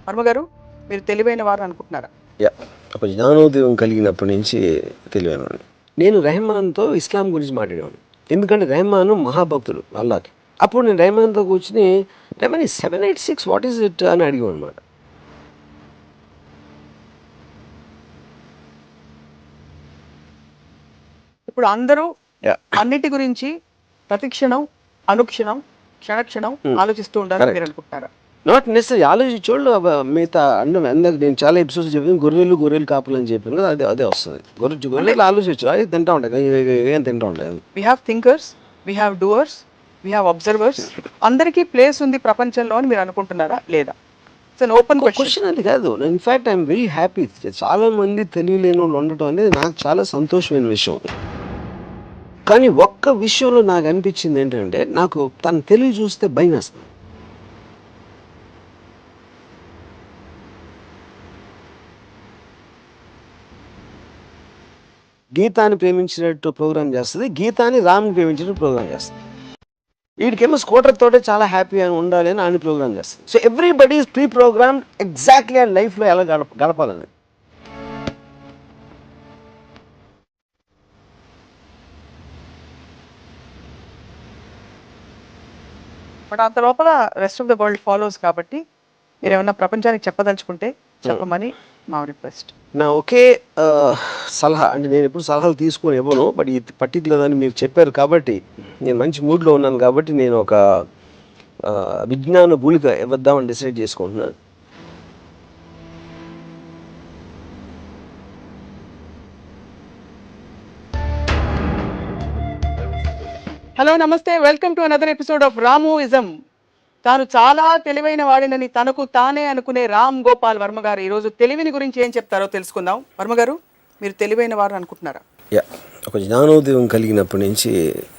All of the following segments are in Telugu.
వర్మ గారు, మీరు తెలివైన వారు అనుకుంటున్నారా? ఒక జ్ఞానోదయం కలిగినప్పటి నుంచి తెలియను. నేను రెహమాన్తో ఇస్లాం గురించి మాట్లాడేవాడిని, ఎందుకంటే రెహమాన్ మహాభక్తుడు అల్లాకి. అప్పుడు నేను రెహమాన్తో కూర్చుని రెహమాన్ 786 వాట్ ఈజ్ ఇట్ అని అడిగాను అనమాట. ఇప్పుడు అందరూ అన్నిటి గురించి ప్రతిక్షణం, అనుక్షణం, క్షణక్షణం ఆలోచిస్తూ ఉండాలని మీరు అనుకుంటున్నారా? నాట్ నెసరీ ఆలోచించోళ్ళు మిగతా అందరికి నేను చాలా ఎపిసోడ్స్ చెప్పాను. గొర్రెలు కాపులు అని చెప్పాను కదా, అదే వస్తుంది. గొర్రెలు ఆలోచించు, అది తింటా ఉంటాయి, ఏం తింటా ఉంటాయి. We have thinkers, we have doers, we have observers. అందరికీ ప్లేస్ ఉంది ప్రపంచంలో అని మీరు అనుకుంటున్నారా లేదా? It's open question. అది కాదు, ఇన్ఫ్యాక్ట్ ఐఎమ్ వెరీ హ్యాపీ. చాలా మంది తెలియలేని వాళ్ళు ఉండటం అనేది నాకు చాలా సంతోషమైన విషయం. కానీ ఒక్క విషయంలో నాకు అనిపించింది ఏంటంటే, నాకు తను తెలివి చూస్తే భయం వేస్తుంది. గీతాన్ని ప్రేమించినట్టు ప్రోగ్రామ్ చేస్తుంది, గీతాన్ని రామ్ని ప్రేమించినట్టు ప్రోగ్రామ్ చేస్తుంది. వీడికేమో స్కూటర్ తోటే చాలా హ్యాపీ అని ఉండాలి అని ఆయన ప్రోగ్రామ్ చేస్తుంది. So everybody is pre programme exactly ఆ లైఫ్లో ఎలా గడపాలని. బట్ అంత లోపల rest of the world follows కాబట్టి మీరు ఏమన్నా ప్రపంచానికి చెప్పదలుచుకుంటే చెప్పమని మా రిక్వెస్ట్. నా ఒకే సలహా, అంటే నేను ఎప్పుడు సలహాలు తీసుకొని ఇవ్వను, బట్ ఈ పర్టికులర్ అని మీరు చెప్పారు కాబట్టి నేను మంచి మూడ్లో ఉన్నాను కాబట్టి నేను ఒక విజ్ఞాన భూలిక ఇవ్వద్దామని డిసైడ్ చేసుకుంటున్నాను. హలో, నమస్తే, welcome to another episode of Ramuism. తాను చాలా తెలివైన వాడినని తనకు తానే అనుకునే రామ్ గోపాల్ వర్మ గారు ఈరోజు తెలివిని గురించి ఏం చెప్తారో తెలుసుకుందాం. వర్మ గారు, మీరు తెలివైన వారు అనుకుంటున్నారా? ఒక జ్ఞానోదయం కలిగినప్పటి నుంచి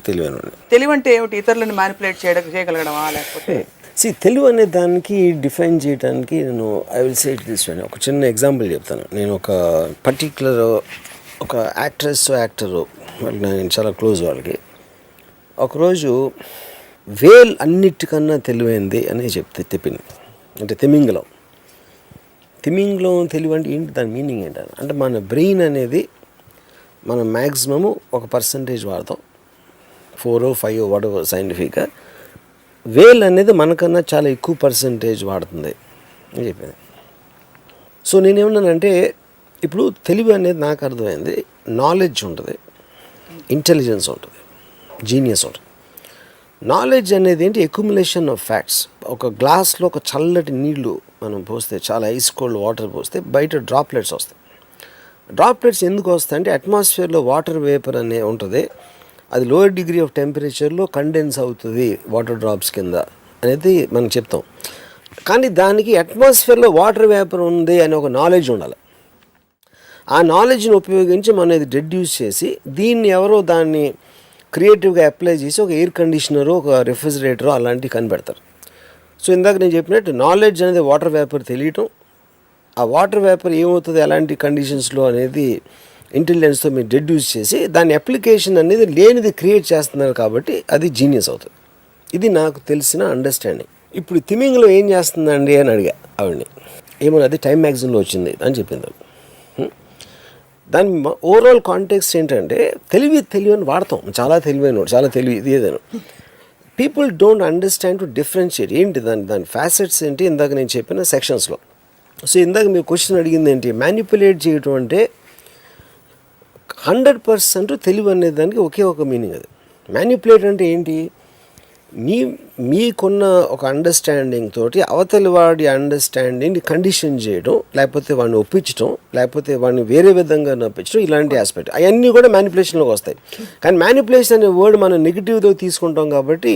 తెలివైన. తెలివి అంటే ఏమిటి? ఇతరులను మ్యానిపులేట్ చేయగలగడమా, లేకపోతే తెలివి అనే దానికి డిఫైన్ చేయడానికి నేను I will say it this way. ఒక చిన్న ఎగ్జాంపుల్ చెప్తాను. నేను ఒక పర్టిక్యులర్ ఒక యాక్టరు నేను చాలా క్లోజ్ వాళ్ళకి ఒకరోజు వేల్ అన్నిటికన్నా తెలివైంది అని చెప్పింది. అంటే తిమింగలం తెలివి అంటే ఏంటి, దాని మీనింగ్ ఏంటని అంటే మన బ్రెయిన్ అనేది మనం మ్యాక్సిమము ఒక పర్సంటేజ్ వాడతాం, 4 or 5 వాడవ సైంటిఫిక్గా. వేల్ అనేది మనకన్నా చాలా ఎక్కువ పర్సంటేజ్ వాడుతుంది అని చెప్పింది. సో నేనేమన్నానంటే, ఇప్పుడు తెలివి అనేది నాకు అర్థమైంది, నాలెడ్జ్ ఉంటుంది, ఇంటెలిజెన్స్ ఉంటుంది, జీనియస్ ఉంటుంది. నాలెడ్జ్ అనేది ఏంటి, అక్యుములేషన్ ఆఫ్ ఫ్యాక్ట్స్. ఒక గ్లాస్లో ఒక చల్లటి నీళ్లు మనం పోస్తే, చాలా ఐస్ కోల్డ్ వాటర్ పోస్తే బయట డ్రాప్లెట్స్ వస్తాయి. డ్రాప్లెట్స్ ఎందుకు వస్తాయి అంటే అట్మాస్ఫియర్లో వాటర్ వేపర్ అనే ఉంటుంది, అది లోయర్ డిగ్రీ ఆఫ్ టెంపరేచర్లో కండెన్స్ అవుతుంది వాటర్ డ్రాప్స్ కింద అనేది మనం చెప్తాం. కానీ దానికి అట్మాస్ఫియర్లో వాటర్ వేపర్ ఉంది అనే ఒక నాలెడ్జ్ ఉండాలి. ఆ నాలెడ్జ్ని ఉపయోగించి మనం ఇది డెడ్యూస్ చేసి దీన్ని ఎవరో దాన్ని క్రియేటివ్గా అప్లై చేసి ఒక ఎయిర్ కండిషనరు, ఒక రెఫ్రిజిరేటరు అలాంటివి కనిపెడతారు. సో ఇందాక నేను చెప్పినట్టు నాలెడ్జ్ అనేది వాటర్ వేపర్ తెలియటం, ఆ వాటర్ వేపర్ ఏమవుతుంది ఎలాంటి కండిషన్స్లో అనేది ఇంటెలిజెన్స్తో మీరు డెడ్యూస్ చేసి దాని అప్లికేషన్ అనేది లేనిది క్రియేట్ చేస్తున్నారు కాబట్టి అది జీనియస్ అవుతుంది. ఇది నాకు తెలిసిన అండర్స్టాండింగ్. ఇప్పుడు తిమింగలం ఏం చేస్తుందండి అని అడిగా ఆవిడని. ఏమో అది టైమ్ మ్యాగజైన్లో వచ్చింది అని చెప్పింది. దాని ఓవరాల్ కాంటెక్స్ట్ ఏంటంటే, తెలివి అని వాడతాం, చాలా తెలివి ఇది ఏదైనా. People don't understand to differentiate ఏంటి దాని ఫ్యాసెట్స్ ఏంటి, ఇందాక నేను చెప్పిన సెక్షన్స్లో. సో ఇందాక మీరు క్వశ్చన్ అడిగింది ఏంటి, మ్యానిపులేట్ చేయటం అంటే 100% తెలివి అనే దానికి ఒకే ఒక మీనింగ్. అది మ్యానిపులేట్ అంటే ఏంటి, మీకున్న ఒక అండర్స్టాండింగ్ తోటి అవతలి వాడి అండర్స్టాండింగ్ని కండిషన్ చేయడం, లేకపోతే వాడిని ఒప్పించడం, లేకపోతే వాడిని వేరే విధంగా నొప్పించడం, ఇలాంటి ఆస్పెక్ట్ అవన్నీ కూడా మ్యానిపులేషన్లోకి వస్తాయి. కానీ మ్యానిపులేషన్ అనే వర్డ్ మనం నెగిటివ్గా తీసుకుంటాం కాబట్టి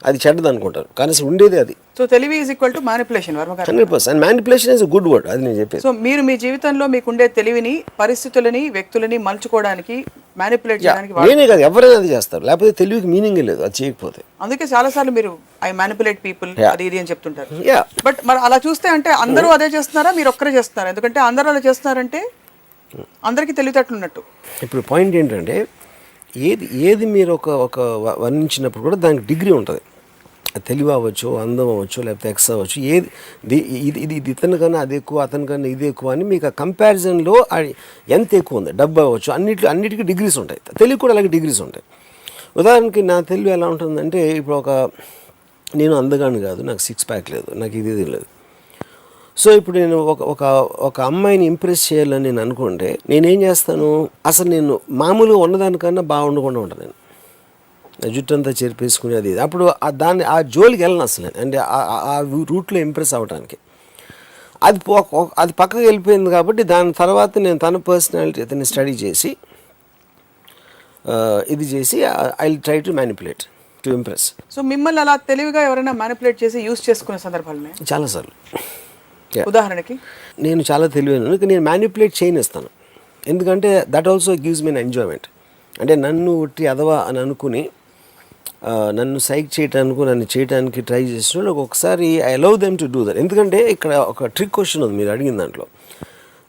అది చెడ్డది అనుకుంటారు, కానీ అసలు ఉండేది అది. సో తెలివి is equal to manipulation. 100%. Manipulation is good word, అది నేను చెప్పేది. సో మీరు మీ జీవితంలో మీకుండే తెలివిని పరిస్థితులని వ్యక్తులని మలుచుకోవడానికి, మ్యానిపులేట్ చేయడానికి నేనే కాదు ఎవరైనా అది చేస్తారు, లేకపోతే తెలివికి మీనింగ్ లేదు అది చేయకపోతే. అందుకే చాలా సార్లు మీరు ఐ మ్యానిపులేట్ పీపుల్ అది ఇది అని చెప్తుంటారు. బట్ మరి అలా చూస్తే అంటే అందరూ అదే చేస్తున్నారా, మీరు ఒక్కరే చేస్తున్నారా? ఎందుకంటే అందరూ అలా చేస్తున్నారంటే అందరికీ తెలివితేటలు ఉన్నట్టు. ఇప్పుడు పాయింట్ ఏంటంటే, ఏది మీరు ఒక వర్ణించినప్పుడు కూడా దానికి డిగ్రీ ఉంటుంది. తెలివి అవ్వచ్చు, అందం అవ్వచ్చు, లేకపోతే ఎక్స్ అవ్వచ్చు, ఏది ఇది ఇతనికన్నా అది ఎక్కువ, అతనికన్నా ఇది ఎక్కువ అని మీకు ఆ కంపారిజన్లో ఎంత ఎక్కువ ఉంది. డబ్బు అవ్వచ్చు, అన్నిటికీ డిగ్రీస్ ఉంటాయి. తెలివి కూడా అలాగే డిగ్రీస్ ఉంటాయి. ఉదాహరణకి నా తెలివి ఎలా ఉంటుందంటే, ఇప్పుడు నేను అందగాను కాదు, నాకు 6 ప్యాక్ లేదు, నాకు ఇది లేదు. సో ఇప్పుడు నేను ఒక అమ్మాయిని ఇంప్రెస్ చేయాలని నేను అనుకుంటే నేనేం చేస్తాను, అసలు నేను మామూలుగా ఉన్నదానికన్నా బాగుండకుండా ఉంటాను. నేను జుట్టు అంతా చెరిపేసుకుని అది అప్పుడు ఆ జోలికి వెళ్ళను అసలు. అంటే ఆ రూట్లో ఇంప్రెస్ అవ్వడానికి అది పక్కకి వెళ్ళిపోయింది. కాబట్టి దాని తర్వాత నేను తన పర్సనాలిటీ అతన్ని స్టడీ చేసి ఇది చేసి I will try to manipulate to impress. So మిమ్మల్ని అలా తెలివిగా ఎవరైనా మ్యానిపులేట్ చేసి యూజ్ చేసుకునే సందర్భాలు చాలాసార్లు. ఉదాహరణకి నేను చాలా తెలివైన, నేను మ్యానిపులేట్ చేయనిస్తాను. ఎందుకంటే that also gives me enjoyment. అంటే నన్ను ఉట్టి అదవా అని అనుకుని నన్ను సైక్ చేయడానికి, నన్ను చేయడానికి ట్రై చేసిన ఒకసారి I allow them to do that. ఎందుకంటే ఇక్కడ ఒక ట్రిక్ క్వశ్చన్ ఉంది మీరు అడిగిన దాంట్లో.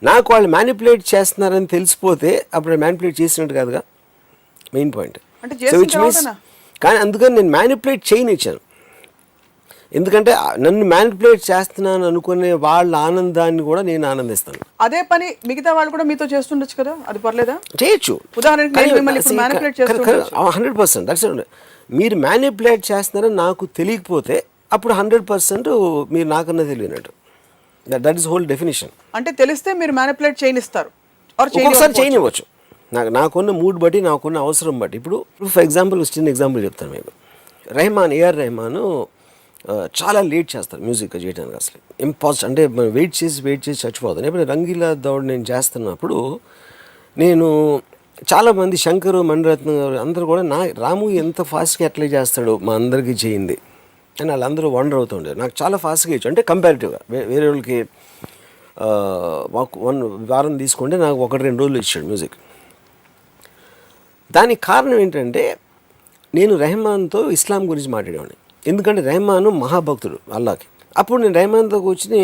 నాకు వాళ్ళు మ్యానిపులేట్ చేస్తున్నారని తెలిసిపోతే అప్పుడు మ్యానిపులేట్ చేసినట్టు కాదుగా మెయిన్ పాయింట్. కానీ అందుకని నేను మ్యానిపులేట్ చేయనిచ్చాను. ఎందుకంటే నన్ను మ్యానిపులేట్ చేస్తున్నాను అనుకునే వాళ్ళ ఆనందాన్ని కూడా నేను ఆనందిస్తాను. అదే పని మిగతా వాళ్ళు కూడా మీతో చేస్తుండొచ్చు కదా, అది పర్లేదా? చేయొచ్చు. ఉదాహరణకి 100% దట్స్ మీరు మ్యానిపులేట్ చేస్తున్నారని నాకు తెలియకపోతే అప్పుడు 100% మీరు నాకన్నా తెలియనట్టు. That is whole definition. అంటే తెలిస్తే మీరు మ్యానిపులేట్ చేయనిస్తారు, ఒక్కొక్కసారి చేయనివ్వచ్చు. నాకున్న మూడ్ బట్టి, నాకున్న అవసరం బట్టి. ఇప్పుడు ఫర్ ఎగ్జాంపుల్ చిన్న ఎగ్జాంపుల్ చెప్తాను మీకు. ఏఆర్ రెహమాన్ చాలా లేట్ చేస్తారు మ్యూజిక్ చేయడానికి. అసలు ఇంపాసిబుల్. అంటే వెయిట్ చేసి చచ్చిపోతాను. ఇప్పుడు రంగీలా దౌడ్ నేను చేస్తున్నప్పుడు నేను చాలామంది శంకర్, మణిరత్నం గారు అందరూ కూడా రాము ఎంత ఫాస్ట్గా ఎట్లా చేస్తాడు, మా అందరికీ చేయింది అని వాళ్ళందరూ వండర్ అవుతుండే. నాకు చాలా ఫాస్ట్గా ఇచ్చు. అంటే కంపారిటివ్గా వేరే వాళ్ళకి మాకు 1 వారం తీసుకుంటే నాకు 1-2 రోజులు ఇచ్చాడు మ్యూజిక్. దానికి కారణం ఏంటంటే నేను రెహమాన్తో ఇస్లాం గురించి మాట్లాడేవాడిని. ఎందుకంటే రెహమాన్ మహాభక్తుడు అల్లాకి. అప్పుడు నేను రెహమాన్తో కూర్చుని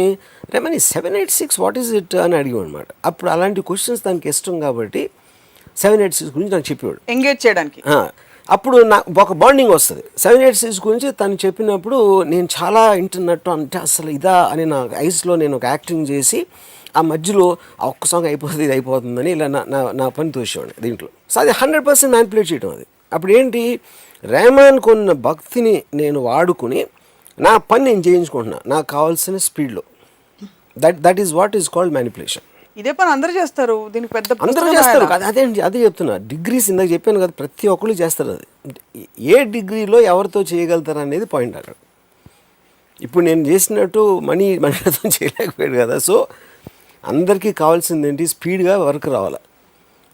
రెహమాన్ 786 వాట్ ఈజ్ ఇట్ అని అడిగామన్నమాట. అప్పుడు అలాంటి క్వశ్చన్స్ దానికి ఇష్టం కాబట్టి 786 గురించి నాకు చెప్పేవాడు ఎంగేజ్ చేయడానికి. అప్పుడు నాకు ఒక బాండింగ్ వస్తుంది. 786 గురించి తను చెప్పినప్పుడు నేను చాలా వింటున్నట్టు, అంటే అసలు ఇదా అని నా ఐస్లో నేను ఒక యాక్టింగ్ చేసి ఆ మధ్యలో ఆ ఒక్క సాంగ్ అయిపోతుంది, ఇది అయిపోతుందని ఇలా నా పని తోసేవాడిని దీంట్లో. సో అది 100% మ్యానిపులేట్ చేయడం అది. అప్పుడు ఏంటి, రెహమాన్ కొన్న భక్తిని నేను వాడుకుని నా పని నేను చేయించుకుంటున్నా నాకు కావాల్సిన స్పీడ్లో. That is what is called manipulation. ఇదే పని అందరూ చేస్తారు, దీనికి పెద్ద అందరూ చేస్తారు. అదే చెప్తున్నా. డిగ్రీస్ ఇందాక చెప్పాను కదా, ప్రతి ఒక్కరు చేస్తారు. అది ఏ డిగ్రీలో ఎవరితో చేయగలుగుతారు అనేది పాయింట్ అక్కడ. ఇప్పుడు నేను చేసినట్టు మణిరత్నం చేయలేకపోయాడు కదా. సో అందరికీ కావాల్సింది ఏంటి, స్పీడ్గా వర్క్ రావాలి.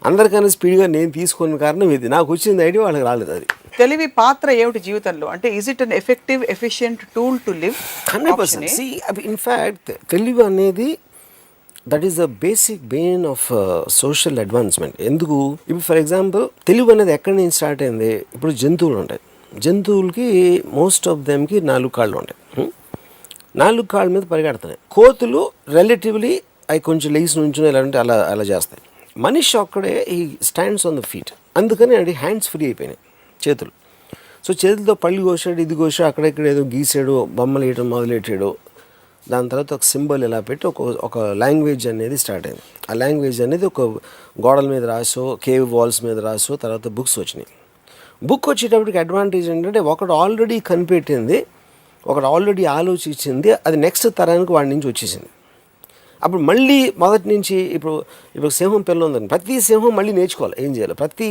అందరికన్నా స్పీడ్గా నేను తీసుకున్న కారణం ఇది. నాకు వచ్చింది ఐడియా వాళ్ళకి రాలేదు. అది తెలివి పాత్ర ఏమిటి జీవితంలో? అంటే is it an effective efficient tool to live? 100%. In fact తెలివి అనేది that is the basic Bain of social advancement. ఎందుకు, ఇప్పుడు ఫర్ ఎగ్జాంపుల్ తెలివి అనేది ఎక్కడి నుంచి స్టార్ట్ అయింది. ఇప్పుడు జంతువులు ఉంటాయి. జంతువులకి మోస్ట్ ఆఫ్ దెమ్కి 4 కాళ్ళు ఉంటాయి. 4 కాళ్ళ మీద పరిగెడుతున్నాయి. కోతులు రిలేటివ్లీ అవి కొంచెం లెగ్స్ నుంచి ఎలా అంటే అలా చేస్తాయి. మనిషి ఒక్కడే ఈ స్టాండ్స్ ఆన్ ద ఫీట్. అందుకని అది హ్యాండ్స్ ఫ్రీ అయిపోయినాయి, చేతులు. సో చేతులతో పళ్ళు కోసాడు, ఇది కోసాడు, అక్కడెక్కడ ఏదో గీసాడు, బొమ్మలు వేయడం మొదలెట్టాడు. దాని తర్వాత ఒక సింబల్ ఇలా పెట్టి ఒక లాంగ్వేజ్ అనేది స్టార్ట్ అయింది. ఆ లాంగ్వేజ్ అనేది ఒక గోడల మీద రాసో, కేవ్ వాల్స్ మీద రాసో, తర్వాత బుక్స్ వచ్చినాయి. బుక్ వచ్చేటప్పటికి అడ్వాంటేజ్ ఏంటంటే ఒకడు ఆల్రెడీ కనిపెట్టింది, ఒకడు ఆల్రెడీ ఆలోచించింది, అది నెక్స్ట్ తరానికి వాడి నుంచి వచ్చేసింది. అప్పుడు మళ్ళీ మొదటి నుంచి ఇప్పుడు సింహం పిల్ల ఉందని ప్రతి సింహం మళ్ళీ నేర్చుకోవాలి ఏం చేయాలి, ప్రతి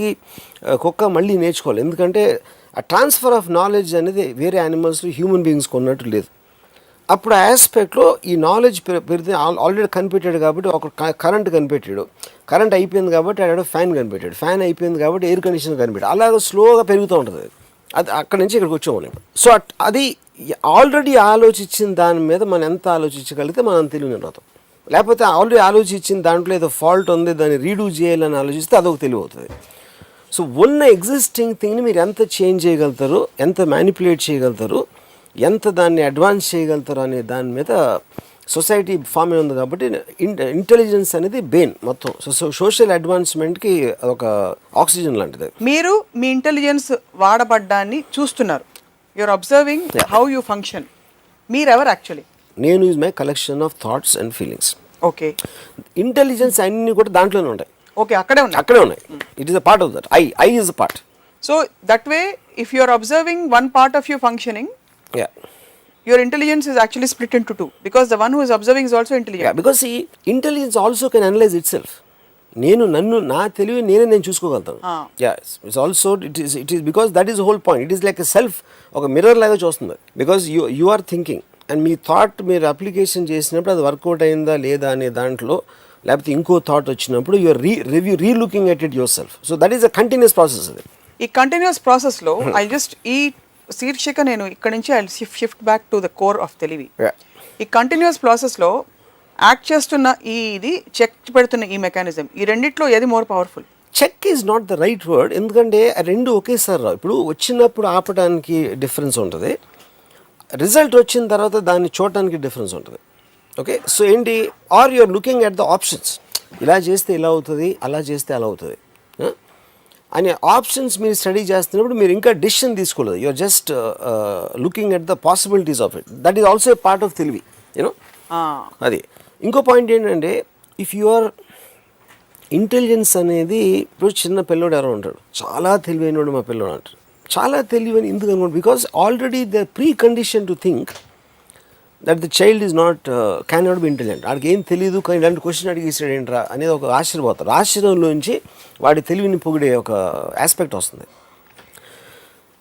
కుక్క మళ్ళీ నేర్చుకోవాలి. ఎందుకంటే ఆ ట్రాన్స్ఫర్ ఆఫ్ నాలెడ్జ్ అనేది వేరే యానిమల్స్లో హ్యూమన్ బీయింగ్స్కి ఉన్నట్టు లేదు. అప్పుడు ఆ ఆస్పెక్ట్లో ఈ నాలెడ్జ్ పెరిగితే ఆల్రెడీ కనిపెట్టాడు కాబట్టి ఒక కరెంట్ కనిపెట్టాడు, కరెంట్ అయిపోయింది కాబట్టి ఆడాడు ఫ్యాన్ కనిపెట్టాడు, ఫ్యాన్ అయిపోయింది కాబట్టి ఎయిర్ కండిషనర్ కనిపెట్టాడు. అలాగే స్లోగా పెరుగుతూ ఉంటుంది. అది అక్కడి నుంచి ఇక్కడికి వచ్చాము. సో అది ఆల్రెడీ ఆలోచించిన దాని మీద మనం ఎంత ఆలోచించగలిగితే మనం తెలివిని రాతాం. లేకపోతే ఆల్రెడీ ఆలోచించిన దాంట్లో ఏదో ఫాల్ట్ ఉంది, దాన్ని రీడూ చేయాలని ఆలోచిస్తే అదొక తెలివి అవుతుంది. సో ఉన్న ఎగ్జిస్టింగ్ థింగ్ని మీరు ఎంత చేంజ్ చేయగలుగుతారు, ఎంత మ్యానిపులేట్ చేయగలుగుతారు, ఎంత దాన్ని అడ్వాన్స్ చేయగలుగుతారు అనే దాని మీద సొసైటీ ఫామ్ అయి ఉంది. కాబట్టి ఇంటెలిజెన్స్ అనేది బెయిన్ మొత్తం. సో సోషల్ అడ్వాన్స్మెంట్కి అదొక ఆక్సిజన్ లాంటిది. మీరు మీ ఇంటెలిజెన్స్ వాడబడ్డాన్ని చూస్తున్నారు, you're observing how you function. మీరెవరు యాక్చువల్లీ? నేను is my collection of thoughts and feelings. Okay. Intelligence అన్నీ కూడా దాంట్లోనే ఉంటాయి. ఓకే, అక్కడే ఉన్నాయి. It is a part of that. I is a part. So that way if you are observing one part of you functioning, your intelligence is actually split into two, because the one who is observing is also intelligent. Yeah, because see, intelligence also can analyze itself. నన్ను నా తెలివి నేను చూసుకోగలుగుతాను. It's also it is because that is whole point. It is like a self, ఒక మిర్రర్ లాగా చూస్తుంది. Because you are thinking and మీ థాట్ మీరు అప్లికేషన్ చేసినప్పుడు అది వర్కౌట్ అయిందా లేదా అనే దాంట్లో, లేకపోతే ఇంకో థాట్ వచ్చినప్పుడు you're relooking at it yourself. So that is a continuous process. అది ఈ కంటిన్యూస్ ప్రాసెస్లో ఐ జస్ట్ ఈ శీర్షిక నేను ఇక్కడ నుంచి I shift back to the core of తెలివి. ఈ కంటిన్యూస్ ప్రాసెస్లో యాక్ట్ చేస్తున్న ఇది చెక్ పెడుతున్న ఈ మెకానిజం, ఈ రెండిట్లో ఏది more powerful? Check is not the right word, ఎందుకంటే రెండు ఒకేసారి రావు. ఇప్పుడు వచ్చినప్పుడు ఆపడానికి డిఫరెన్స్ ఉంటుంది, రిజల్ట్ వచ్చిన తర్వాత దాన్ని చూడటానికి డిఫరెన్స్ ఉంటుంది. ఓకే, సో ఏంటి, or you're looking at the options. ఇలా చేస్తే ఇలా అవుతుంది, అలా చేస్తే అలా అవుతుంది అనే ఆప్షన్స్ మీరు స్టడీ చేస్తున్నప్పుడు మీరు ఇంకా డిసిషన్ తీసుకోలేదు. You're just looking at the possibilities of it. That is also a part of తెలివి, యూనో. అది ఇంకో పాయింట్ ఏంటంటే, ఇఫ్ యువర్ ఇంటెలిజెన్స్ అనేది, ఇప్పుడు చిన్న పిల్లోడు ఎవరో ఉంటాడు, చాలా తెలివైనడు మా పిల్లోడు అంటారు. చాలా తెలివైన ఎందుకు అనుకోండి, because already the pre condition to think that the child is not can not be intelligent. వాడికి ఏం తెలియదు కానీ ఇలాంటి క్వశ్చన్ అడిగేసాడు ఏంట్రా అనేది ఒక ఆశ్చర్యపోతారు. ఆశ్చర్యంలోంచి వాడి తెలివిని పొగిడే ఒక ఆస్పెక్ట్ వస్తుంది.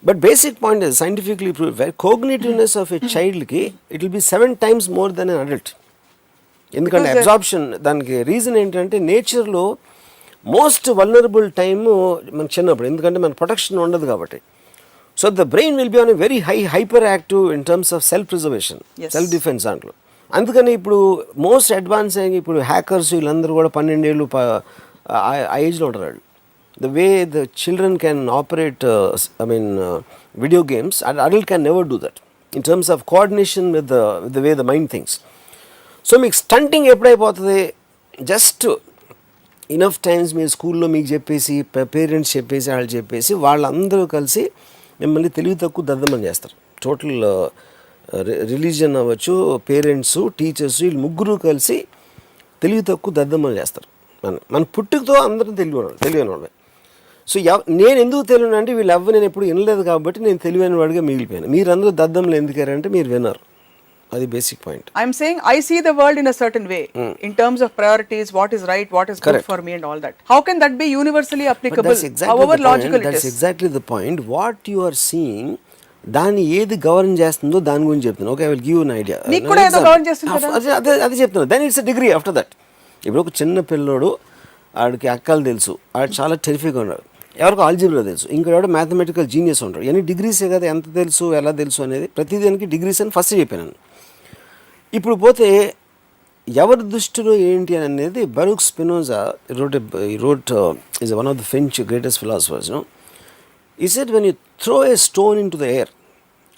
But basic point is scientifically prove, cognitiveness of a చైల్డ్కి it will be 7 times more than an adult. ఎందుకంటే అబ్జార్ప్షన్, దానికి రీజన్ ఏంటంటే నేచర్లో మోస్ట్ వల్నరబుల్ టైమ్ మన చిన్నప్పుడు, ఎందుకంటే మన ప్రొటెక్షన్ ఉండదు కాబట్టి. So the brain will be on a very hyper active in terms of self preservation, self defence దాంట్లో. అందుకని ఇప్పుడు మోస్ట్ అడ్వాన్స్ అయ్యి ఇప్పుడు హ్యాకర్స్ వీళ్ళందరూ కూడా 12 ఏళ్ళు ఆ ఏజ్లో ఉంటారు వాళ్ళు. The way the children can operate video games, adult can never do that in terms of coordination with the way the mind things. So మీకు స్టంటింగ్ ఎప్పుడైపోతుంది, జస్ట్ ఇనఫ్ టైమ్స్ మీరు స్కూల్లో మీకు చెప్పేసి, పేరెంట్స్ చెప్పేసి, వాళ్ళు చెప్పేసి, వాళ్ళందరూ కలిసి మిమ్మల్ని తెలివి తక్కువ దద్దమని చేస్తారు. టోటల్ రిలీజియన్ అవ్వచ్చు, పేరెంట్స్, టీచర్స్, వీళ్ళు ముగ్గురు కలిసి తెలివి తక్కువ దద్దమని చేస్తారు. మన పుట్టుకతో అందరం తెలివైన వాళ్ళే. సో నేను ఎందుకు తెలియను అంటే, వీళ్ళు నేను ఎప్పుడు వినలేదు కాబట్టి నేను తెలివైన వాడిగా మిగిలిపోయాను. మీరందరూ దద్దమ్మలు ఎందుకారంటే మీరు విన్నారు. అది basic point. I'm saying I see the world in a certain way in terms of priorities, what is right, what is good for me and all that. How can that be universally applicable? However logical it is. That's exactly the point. What you are seeing, దాన్ని ఏది గవర్న్ చేస్తుందో దాని గురించి చెప్తున్నాను. Okay, I will give you an idea. నీకు కూడా ఏదో గవర్న్ చేస్తుంది కదా. అదే చెప్తున్నాను. Then it's a degree after that. ఇప్పుడు ఒక చిన్న పిల్లోడు, ఆడికి అక్కలు తెలుసు, ఆడు చాలా టెరిఫిక్గా ఉన్నాడు, ఎవరికి ఆల్జీబ్రా తెలుసు, ఇంకోటి మ్యాథమెటికల్ జీనియస్ ఉంటాడు. ఎన్ని డిగ్రీసే కదా, ఎంత తెలుసు, ఎలా తెలుసు అనేది ప్రతిదానికి డిగ్రీస్ అని ఫస్ట్ చెప్పాను. ఇప్పుడు పోతే ఎవరి దృష్టిలో ఏంటి అని అనేది, బరూక్ Spinoza wrote is one of the French greatest philosophers, you know. He said, when you throw a stone into the air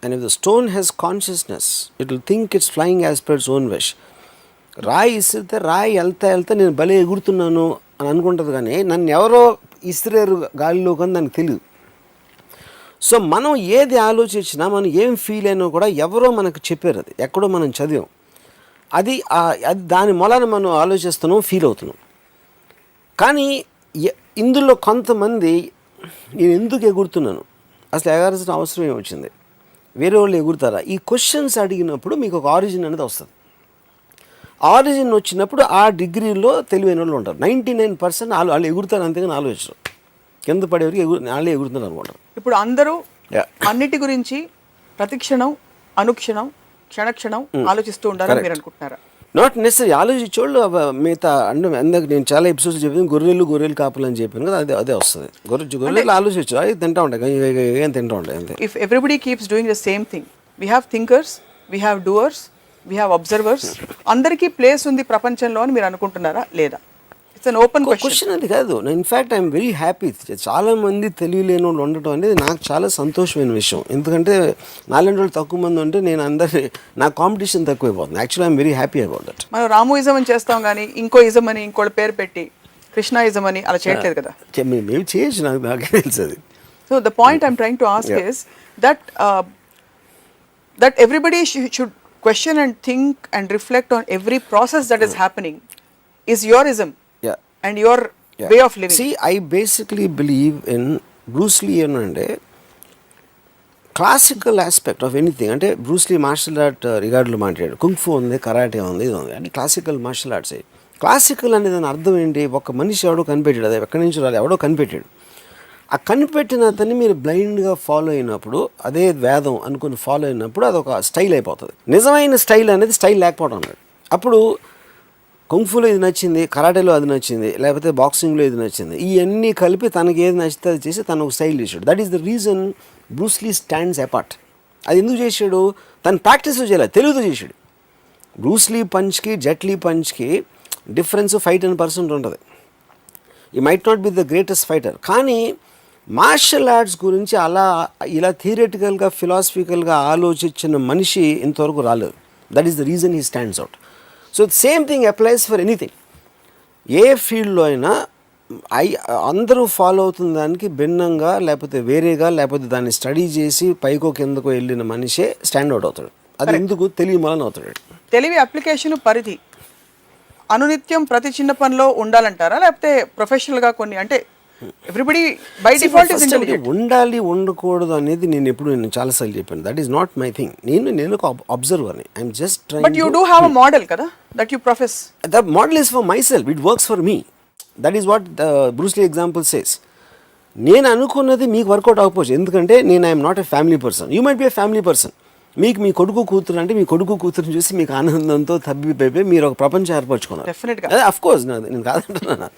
and if the stone has consciousness, it will think it's flying as per its own wish. రాయి ఇస్తే రాయి వెళ్తా నేను భలే ఎగురుతున్నాను అని అనుకుంటుంది, కానీ నన్ను ఎవరో ఇసిరేరు గాలిలో కానీ దానికి తెలియదు. సో మనం ఏది ఆలోచించినా, మనం ఏం ఫీల్ అయినా కూడా ఎవరో మనకు చెప్పారు, అది ఎక్కడో మనం చదివాం, అది దాని మూలాన మనం ఆలోచిస్తున్నాం, ఫీల్ అవుతున్నాం. కానీ ఇందులో కొంతమంది నేను ఎందుకు ఎగురుతున్నాను, అసలు ఎగరాల్సిన అవసరం ఏమొచ్చింది, వేరే వాళ్ళు ఎగురుతారా, ఈ క్వశ్చన్స్ అడిగినప్పుడు మీకు ఒక ఆరిజిన్ అనేది వస్తుంది. ఆరిజిన్ వచ్చినప్పుడు ఆ డిగ్రీలో తెలివైన వాళ్ళు ఉంటారు. 99% వాళ్ళు ఎగురుతారు, అంతేగాని ఆలోచించరు. కింద పడేవరికి వాళ్ళే ఎగురుతున్నారు అనుకుంటారు. ఇప్పుడు అందరూ అన్నిటి గురించి ప్రతిక్షణం, అనుక్షణం, క్షణక్షణం ఆలోచిస్తూ ఉండాలని మీరు అనుకుంటున్నారా? Not necessary. ఆలోచించేవాళ్ళు మిగతా అంటే అందరికి నేను చాలా ఎపిసోడ్స్ చెప్పాను, గొర్రెలు కాపులు అని చెప్పాను కదా, అదే వస్తుంది. గొర్రెలు ఆలోచించు, అది తింటా ఉంటాయి, ఏం తింటా ఉంటాయి అంతే. If everybody keeps doing the same thing, we have thinkers, we have doers, we have observers, అందరికీ ప్లేస్ ఉంది ప్రపంచంలో అని మీరు అనుకుంటున్నారా లేదా? It's an open question. అది కాదు, ఇన్ఫ్యాక్ట్ ఐఎమ్ వెరీ హ్యాపీ. చాలామంది తెలియలేని వాళ్ళు ఉండటం అనేది నాకు చాలా సంతోషమైన విషయం. ఎందుకంటే నాలుగు రోజులు తక్కువ మంది ఉంటే నేను నా కాంపిటీషన్ తక్కువైపోతుంది. Actually I'm very happy about that. మనం రాముయిజం అని చేస్తాం కానీ ఇంకో ఇజం అని ఇంకోటి పేరు పెట్టి కృష్ణాయిజం అని అలా చేయట్లేదు కదా. మేము చేయొచ్చు, నాకే తెలుసు అది. So the point I'm trying to ask is that that everybody should question and think and reflect on every process that is happening is your ism Yeah. and your way of living. See, I basically believe in Bruce Lee అంటే క్లాసికల్ ఆస్పెక్ట్ ఆఫ్ ఎనీథింగ్. అంటే బ్రూస్ లీ మార్షల్ ఆర్ట్ రిగార్డులో మాట్లాడాడు, కుంగ్ఫు ఉంది, కరాటే ఉంది, ఇది ఉంది, అంటే క్లాసికల్ మార్షల్ ఆర్ట్స్. క్లాసికల్ అనే దాని అర్థం ఏంటి? ఒక మనిషి ఎవడో కనిపెట్టాడు, అది ఎక్కడి నుంచి రాలి ఎవడో కనిపెట్టాడు. ఆ కనిపెట్టిన అతన్ని మీరు బ్లైండ్గా ఫాలో అయినప్పుడు, అదే వేదం అనుకుని ఫాలో అయినప్పుడు అది ఒక స్టైల్ అయిపోతుంది. నిజమైన స్టైల్ అనేది స్టైల్ లేకపోవడం అన్నాడు. అప్పుడు కుంగ్ఫులో ఇది నచ్చింది, కరాటేలో అది నచ్చింది, లేకపోతే బాక్సింగ్లో ఇది నచ్చింది, ఇవన్నీ కలిపి తనకి ఏది నచ్చితే అది చేసి తను ఒక స్టైల్ చేశాడు. That is the reason Bruce Lee stands apart. అది ఎందుకు చేశాడు? తను ప్రాక్టీస్లో చేయలేదు, తెలుగుతో చేశాడు. బ్రూస్ లీ పంచ్కి జెట్ లీ పంచ్కి డిఫరెన్స్ 5-10% ఉంటుంది. He might not be the greatest fighter, కానీ మార్షల్ ఆర్ట్స్ గురించి ఇలా థియరిటికల్గా ఫిలాసఫికల్గా ఆలోచించిన మనిషి ఇంతవరకు రాలేదు. That is the reason he stands out. So same thing applies for anything. ఏ ఫీల్డ్లో అయినా అందరూ ఫాలో అవుతున్న దానికి భిన్నంగా, లేకపోతే వేరేగా, లేకపోతే దాన్ని స్టడీ చేసి పైకో కిందకో వెళ్ళిన మనిషే స్టాండ్ అవుట్ అవుతాడు. అది ఎందుకు? తెలివి వలన అవుతాడు. తెలివి అప్లికేషన్ పరిధి అనునిత్యం ప్రతి చిన్న పనిలో ఉండాలంటారా, లేకపోతే ప్రొఫెషనల్గా కొన్ని, అంటే everybody by default is intelligent? ఉండాలి, ఉండకూడదు అనేది నేను చాలాసార్లు చెప్పాను. That is not my thing. నేను ఒక అబ్జర్వర్ని. I'm just trying. But you do have a model కదా that you profess. The model is for myself, it works for me. That is what Bruce Lee example says. నేను అనుకున్నది మీకు వర్కౌట్ అవ్వకపోవచ్చు, ఎందుకంటే I'm not a family person. You might be a family person. మీకు మీ కొడుకు కూతురు అంటే మీ కొడుకు కూతురుని చూసి మీకు ఆనందంతో తబ్బిపోయి మీరు ఒక ప్రపంచం ఏర్పరచుకున్నారు. డెఫినెట్గా, అదే అఫ్ కోర్స్, నేను కాదంటున్నా.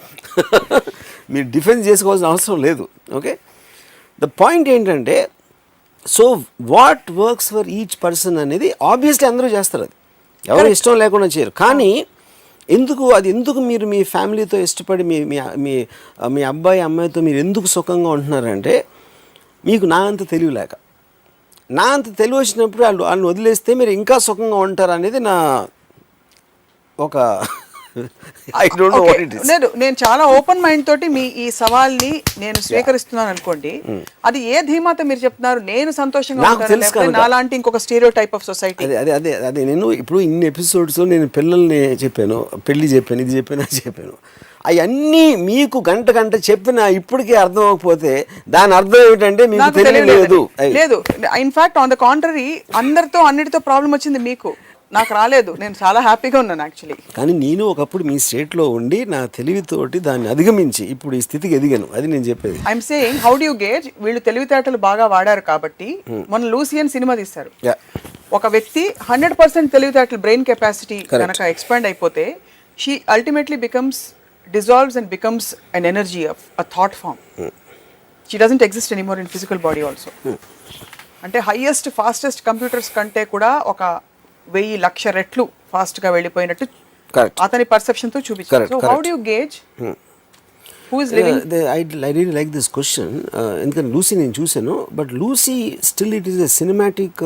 మీరు డిఫెన్స్ చేసుకోవాల్సిన అవసరం లేదు. ఓకే, ద పాయింట్ ఏంటంటే, so what works for each person అనేది ఆబ్వియస్లీ అందరూ చేస్తారు. అది ఎవరు ఇష్టం లేకుండా చేయరు. కానీ ఎందుకు మీరు మీ ఫ్యామిలీతో ఇష్టపడి మీ అబ్బాయి అమ్మాయితో మీరు ఎందుకు సుఖంగా ఉంటున్నారంటే, మీకు నా అంత తెలివి లేక. నా అంత తెలివి వచ్చినప్పుడు వాళ్ళని వదిలేస్తే మీరు ఇంకా సుఖంగా ఉంటారు అనేది నా ఒక I don't know what it is. లేదు, నేను చాలా ఓపెన్ మైండ్ తోటి మీ ఈ సవాల్ని నేను స్వీకరిస్తున్నాను అనుకోండి. అది ఏ ధీమాతో మీరు చెప్తున్నారు? నేను సంతోషంగా ఉంటాను, నాలాంటి ఇంకొక స్టీరియో టైప్ ఆఫ్ సొసైటీ. అదే నేను ఇప్పుడు ఇన్ని ఎపిసోడ్స్ నేను పిల్లల్ని చెప్పాను, పెళ్లి చెప్పాను, ఇది చెప్పాను, అది చెప్పాను. అవన్నీ మీకు గంట చెప్పినా ఇప్పటికీ అర్థం అవ్వకపోతే దాని అర్థం ఏమిటంటే మీకు తెలియలేదు. లేదు, ఇన్ఫాక్ట్ ఆన్ ద కాంట్రరీ, అందరితో అన్నిటితో ప్రాబ్లం వచ్చింది మీకు, నాకు రాలేదు. నేను చాలా హ్యాపీగా ఉన్నాను యాక్చువల్లీ. కానీ నేను ఒకప్పుడు మీ స్టేట్లో ఉండి నా తెలివితోటి దాన్ని అధిగమించి ఇప్పుడు ఈ స్థితికి ఎదిగాను. అది నేను చెప్పేది. I'm saying, how do you gauge? వీళ్ళు తెలివితేటలు బాగా వాడారు కాబట్టి. మన లూసియన్ సినిమా తీస్తారు. ఒక వ్యక్తి 100% తెలివితేటలు, బ్రెయిన్ కెపాసిటీ కనుక ఎక్స్పాండ్ అయిపోతే, she ultimately becomes dissolves and becomes an energy of a thought form. She doesn't exist anymore in physical body also. అంటే హైయెస్ట్ ఫాస్టెస్ట్ కంప్యూటర్స్ కంటే కూడా ఒక 1000,00,000 రెట్లు ఫాస్ట్ గా వెళ్ళిపోయినట్టు అతని పర్సెప్షన్ తో చూపించారు. So how do you gauge who is living? I really like this question. ఎందుకంటే లూసీ నేను చూశాను, but Lucy still it is a cinematic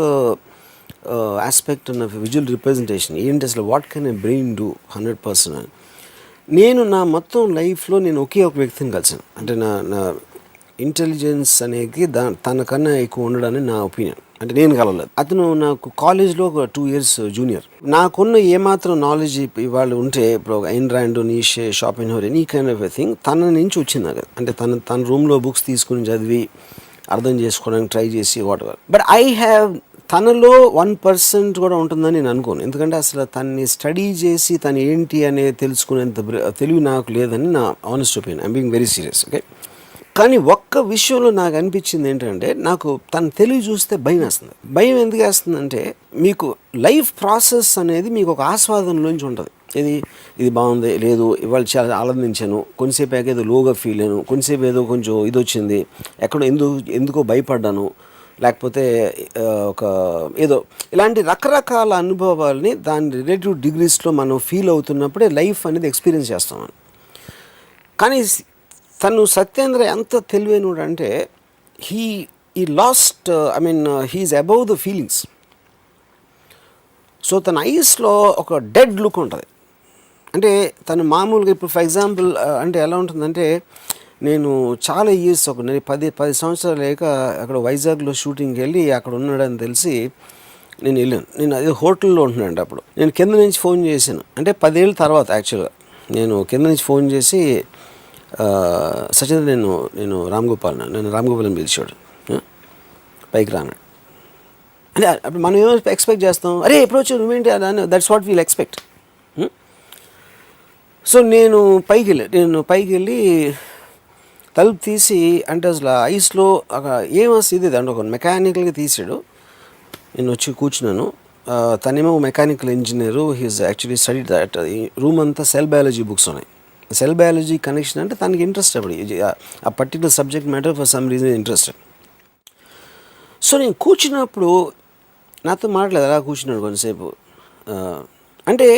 aspect of visual representation. ఏంటి అసలు what can a brain do 100%? నేను నా మొత్తం లైఫ్లో నేను ఒకే ఒక వ్యక్తిని కలిసాను. అంటే నా ఇంటెలిజెన్స్ అనేది తనకన్నా ఎక్కువ ఉండడానికి నా ఒపీనియన్. అంటే నేను కలవలేదు. అతను నాకు కాలేజ్లో ఒక 2 years జూనియర్. నాకున్న ఏమాత్రం నాలెడ్జ్ ఇవాళ ఉంటే, ఇప్పుడు Ayn Rand, Nietzsche, Schopenhauer, any kind of a thing తన నుంచి వచ్చింది నాకు. అంటే తన రూమ్లో బుక్స్ తీసుకుని చదివి అర్థం చేసుకోవడానికి ట్రై చేసి what ever. But I have తనలో 1% కూడా ఉంటుందని నేను అనుకోను. ఎందుకంటే అసలు తన్ని స్టడీ చేసి తను ఏంటి అనేది తెలుసుకునేంత తెలివి నాకు లేదని నా honest opinion. I'm being very serious. Okay, కానీ ఒక్క విషయంలో నాకు అనిపించింది ఏంటంటే, నాకు తన తెలివి చూస్తే భయం వేస్తుంది. భయం ఎందుకు వేస్తుందంటే, మీకు లైఫ్ ప్రాసెస్ అనేది మీకు ఒక ఆస్వాదనలోంచి ఉంటుంది. ఇది బాగుంది, లేదు ఇవాళ చాలా ఆనందించాను, కొంచెంసేపు ఏదో లోగా ఫీల్ అయ్యాను, కొంచెంసేపు ఏదో కొంచెం ఇది వచ్చింది, ఎక్కడో ఎందుకో భయపడ్డాను, లేకపోతే ఒక ఏదో ఇలాంటి రకరకాల అనుభవాల్ని దాని రిలేటివ్ డిగ్రీస్లో మనం ఫీల్ అవుతున్నప్పుడే లైఫ్ అనేది ఎక్స్పీరియన్స్ చేస్తామని. కానీ తను సత్యేంద్ర ఎంత తెలివైనడు అంటే, he lost he's above the feelings. So తన ఐస్లో ఒక డెడ్ లుక్ ఉంటుంది. అంటే తను మామూలుగా ఇప్పుడు ఫర్ ఎగ్జాంపుల్ అంటే ఎలా ఉంటుందంటే, నేను చాలా ఇయర్స్ నేను 10 సంవత్సరాలు లేక అక్కడ వైజాగ్లో షూటింగ్కి వెళ్ళి అక్కడ ఉన్నాడని తెలిసి నేను వెళ్ళాను. నేను అదే హోటల్లో ఉంటున్నాను అప్పుడు. నేను కింద నుంచి ఫోన్ చేశాను, అంటే 10 ఏళ్ళ తర్వాత యాక్చువల్గా నేను కింద నుంచి ఫోన్ చేసి సచిన్ నేను రామ్ గోపాల్ని పిలిచాడు, పైకి రానాడు. అంటే అప్పుడు మనం ఏమో ఎక్స్పెక్ట్ చేస్తాం, అరే ఎప్పుడు వచ్చావు నువ్వేంటి అని, that's what wheel expect. So నేను పైకి వెళ్ళి తలుపు తీసి, అంటే అసలు ఐస్లో ఏం ఇది అంటే ఒక మెకానికల్గా తీసాడు. నేను వచ్చి కూర్చున్నాను. తనేమో mechanical engineer, he's actually study that. Room అంతా సెల్ బయాలజీ బుక్స్ ఉన్నాయి. సెల్ బయాలజీ కనెక్షన్ అంటే తనకి ఇంట్రెస్ట్ అప్పుడు ఆ particular subject matter for some reason interested. So నేను కూర్చున్నప్పుడు నాతో మాట్లాడలేదు, అలా కూర్చున్నాడు కొంతసేపు. అంటే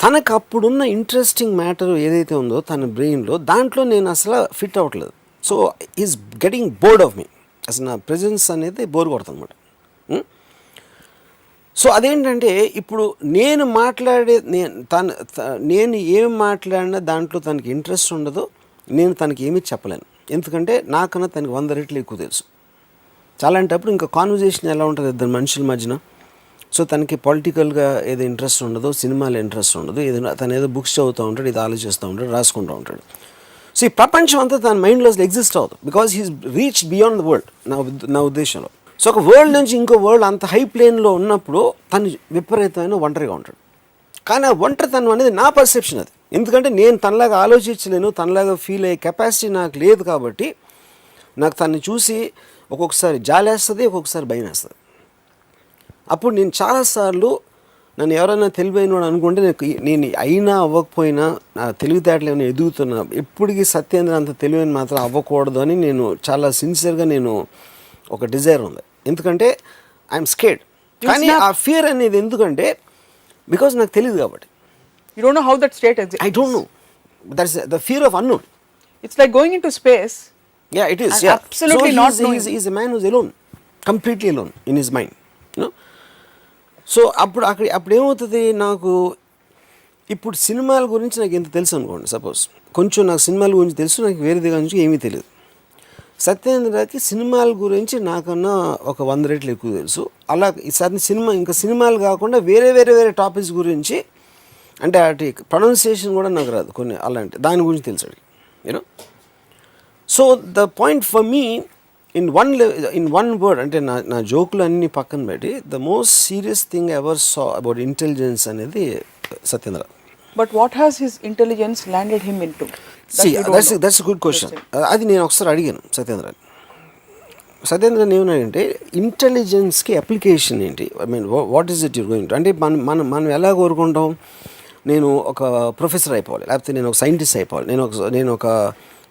తనకు అప్పుడున్న ఇంట్రెస్టింగ్ మ్యాటర్ ఏదైతే ఉందో తన బ్రెయిన్లో, దాంట్లో నేను అసలు ఫిట్ అవ్వట్లేదు. So is getting bored of me. అసలు నా ప్రెజెన్స్ అనేది బోర్ కొడుతుంది అనమాట. సో అదేంటంటే ఇప్పుడు నేను ఏం మాట్లాడినా దాంట్లో తనకి ఇంట్రెస్ట్ ఉండదు, నేను తనకి ఏమీ చెప్పలేను. ఎందుకంటే నాకన్నా తనకి 100 రెట్లు ఎక్కువ తెలుసు. చాలా అంటప్పుడు ఇంకా కాన్వర్జేషన్ ఎలా ఉంటుంది ఇద్దరు మనుషుల మధ్యన. సో తనకి పొలిటికల్గా ఏదో ఇంట్రెస్ట్ ఉండదు, సినిమాలో ఇంట్రెస్ట్ ఉండదు, తను ఏదో బుక్స్ చదువుతూ ఉంటాడు, ఇది ఆలోచిస్తూ ఉంటాడు, రాసుకుంటూ ఉంటాడు. సో ఈ ప్రపంచం అంతా తన మైండ్లో అసలు ఎగ్జిస్ట్ అవుతుంది, because he's reach beyond the world నా ఉద్దేశంలో. సో ఒక వరల్డ్ నుంచి ఇంకో వరల్డ్ అంత హై ప్లేన్లో ఉన్నప్పుడు తను విపరీతమైన ఒంటరిగా ఉంటాడు. కానీ ఆ ఒంటరితనం అనేది నా పర్సెప్షన్ అది. ఎందుకంటే నేను తనలాగా ఆలోచించలేను, తనలాగా ఫీల్ అయ్యే కెపాసిటీ నాకు లేదు. కాబట్టి నాకు తనని చూసి ఒక్కొక్కసారి జాలేస్తుంది, ఒక్కొక్కసారి భయం వేస్తుంది. అప్పుడు నేను చాలాసార్లు నన్ను ఎవరైనా తెలివైనవాడు అనుకుంటే నేను అయినా అవ్వకపోయినా నా తెలివితేటలు ఏమైనా ఎదుగుతున్నా, ఎప్పటికీ సత్యేంద్ర అంత తెలివైన మాత్రం అవ్వకూడదు అని నేను చాలా సిన్సియర్గా నేను ఒక డిజైర్ ఉంది. ఎందుకంటే ఐఎమ్ స్కేర్డ్. కానీ ఆ ఫియర్ అనేది ఎందుకంటే బికాజ్ నాకు తెలియదు కాబట్టి. You don't know how that state exists. I don't know. That's the fear of unknown. It's like going into space. Yeah, it is. And Yeah. absolutely so not knowing. He's a man who's alone, completely alone in his mind. You know. So అప్పుడు ఏమవుతుంది, నాకు ఇప్పుడు సినిమాల గురించి నాకు ఎంత తెలుసు అనుకోండి, సపోజ్ కొంచెం నాకు సినిమాల గురించి తెలుసు, నాకు వేరే దగ్గర నుంచి ఏమీ తెలియదు. సత్యేంద్రకి సినిమాల గురించి నాకన్నా ఒక 100 రెట్లు ఎక్కువ తెలుసు. అలా ఈసారి సినిమాలు కాకుండా వేరే టాపిక్స్ గురించి, అంటే అటు ప్రొనౌన్సియేషన్ కూడా నాకు రాదు కొన్ని, అలాంటి దాని గురించి తెలుసు you know. So the point for me in one word, అంటే నా జోకులు అన్నీ పక్కన పెట్టి, the most serious thing ever saw about intelligence అనేది Satyendra. But what has his intelligence landed him into? That's a good question. అది నేను ఒకసారి అడిగాను సత్యేంద్రని ఏమన్నాడంటే, ఇంటెలిజెన్స్కి అప్లికేషన్ ఏంటి, I mean what is it you're going to. అంటే మనం ఎలా కోరుకుంటాం, నేను ఒక ప్రొఫెసర్ అయిపోవాలి, లేకపోతే నేను ఒక సైంటిస్ట్ అయిపోవాలి, నేను ఒక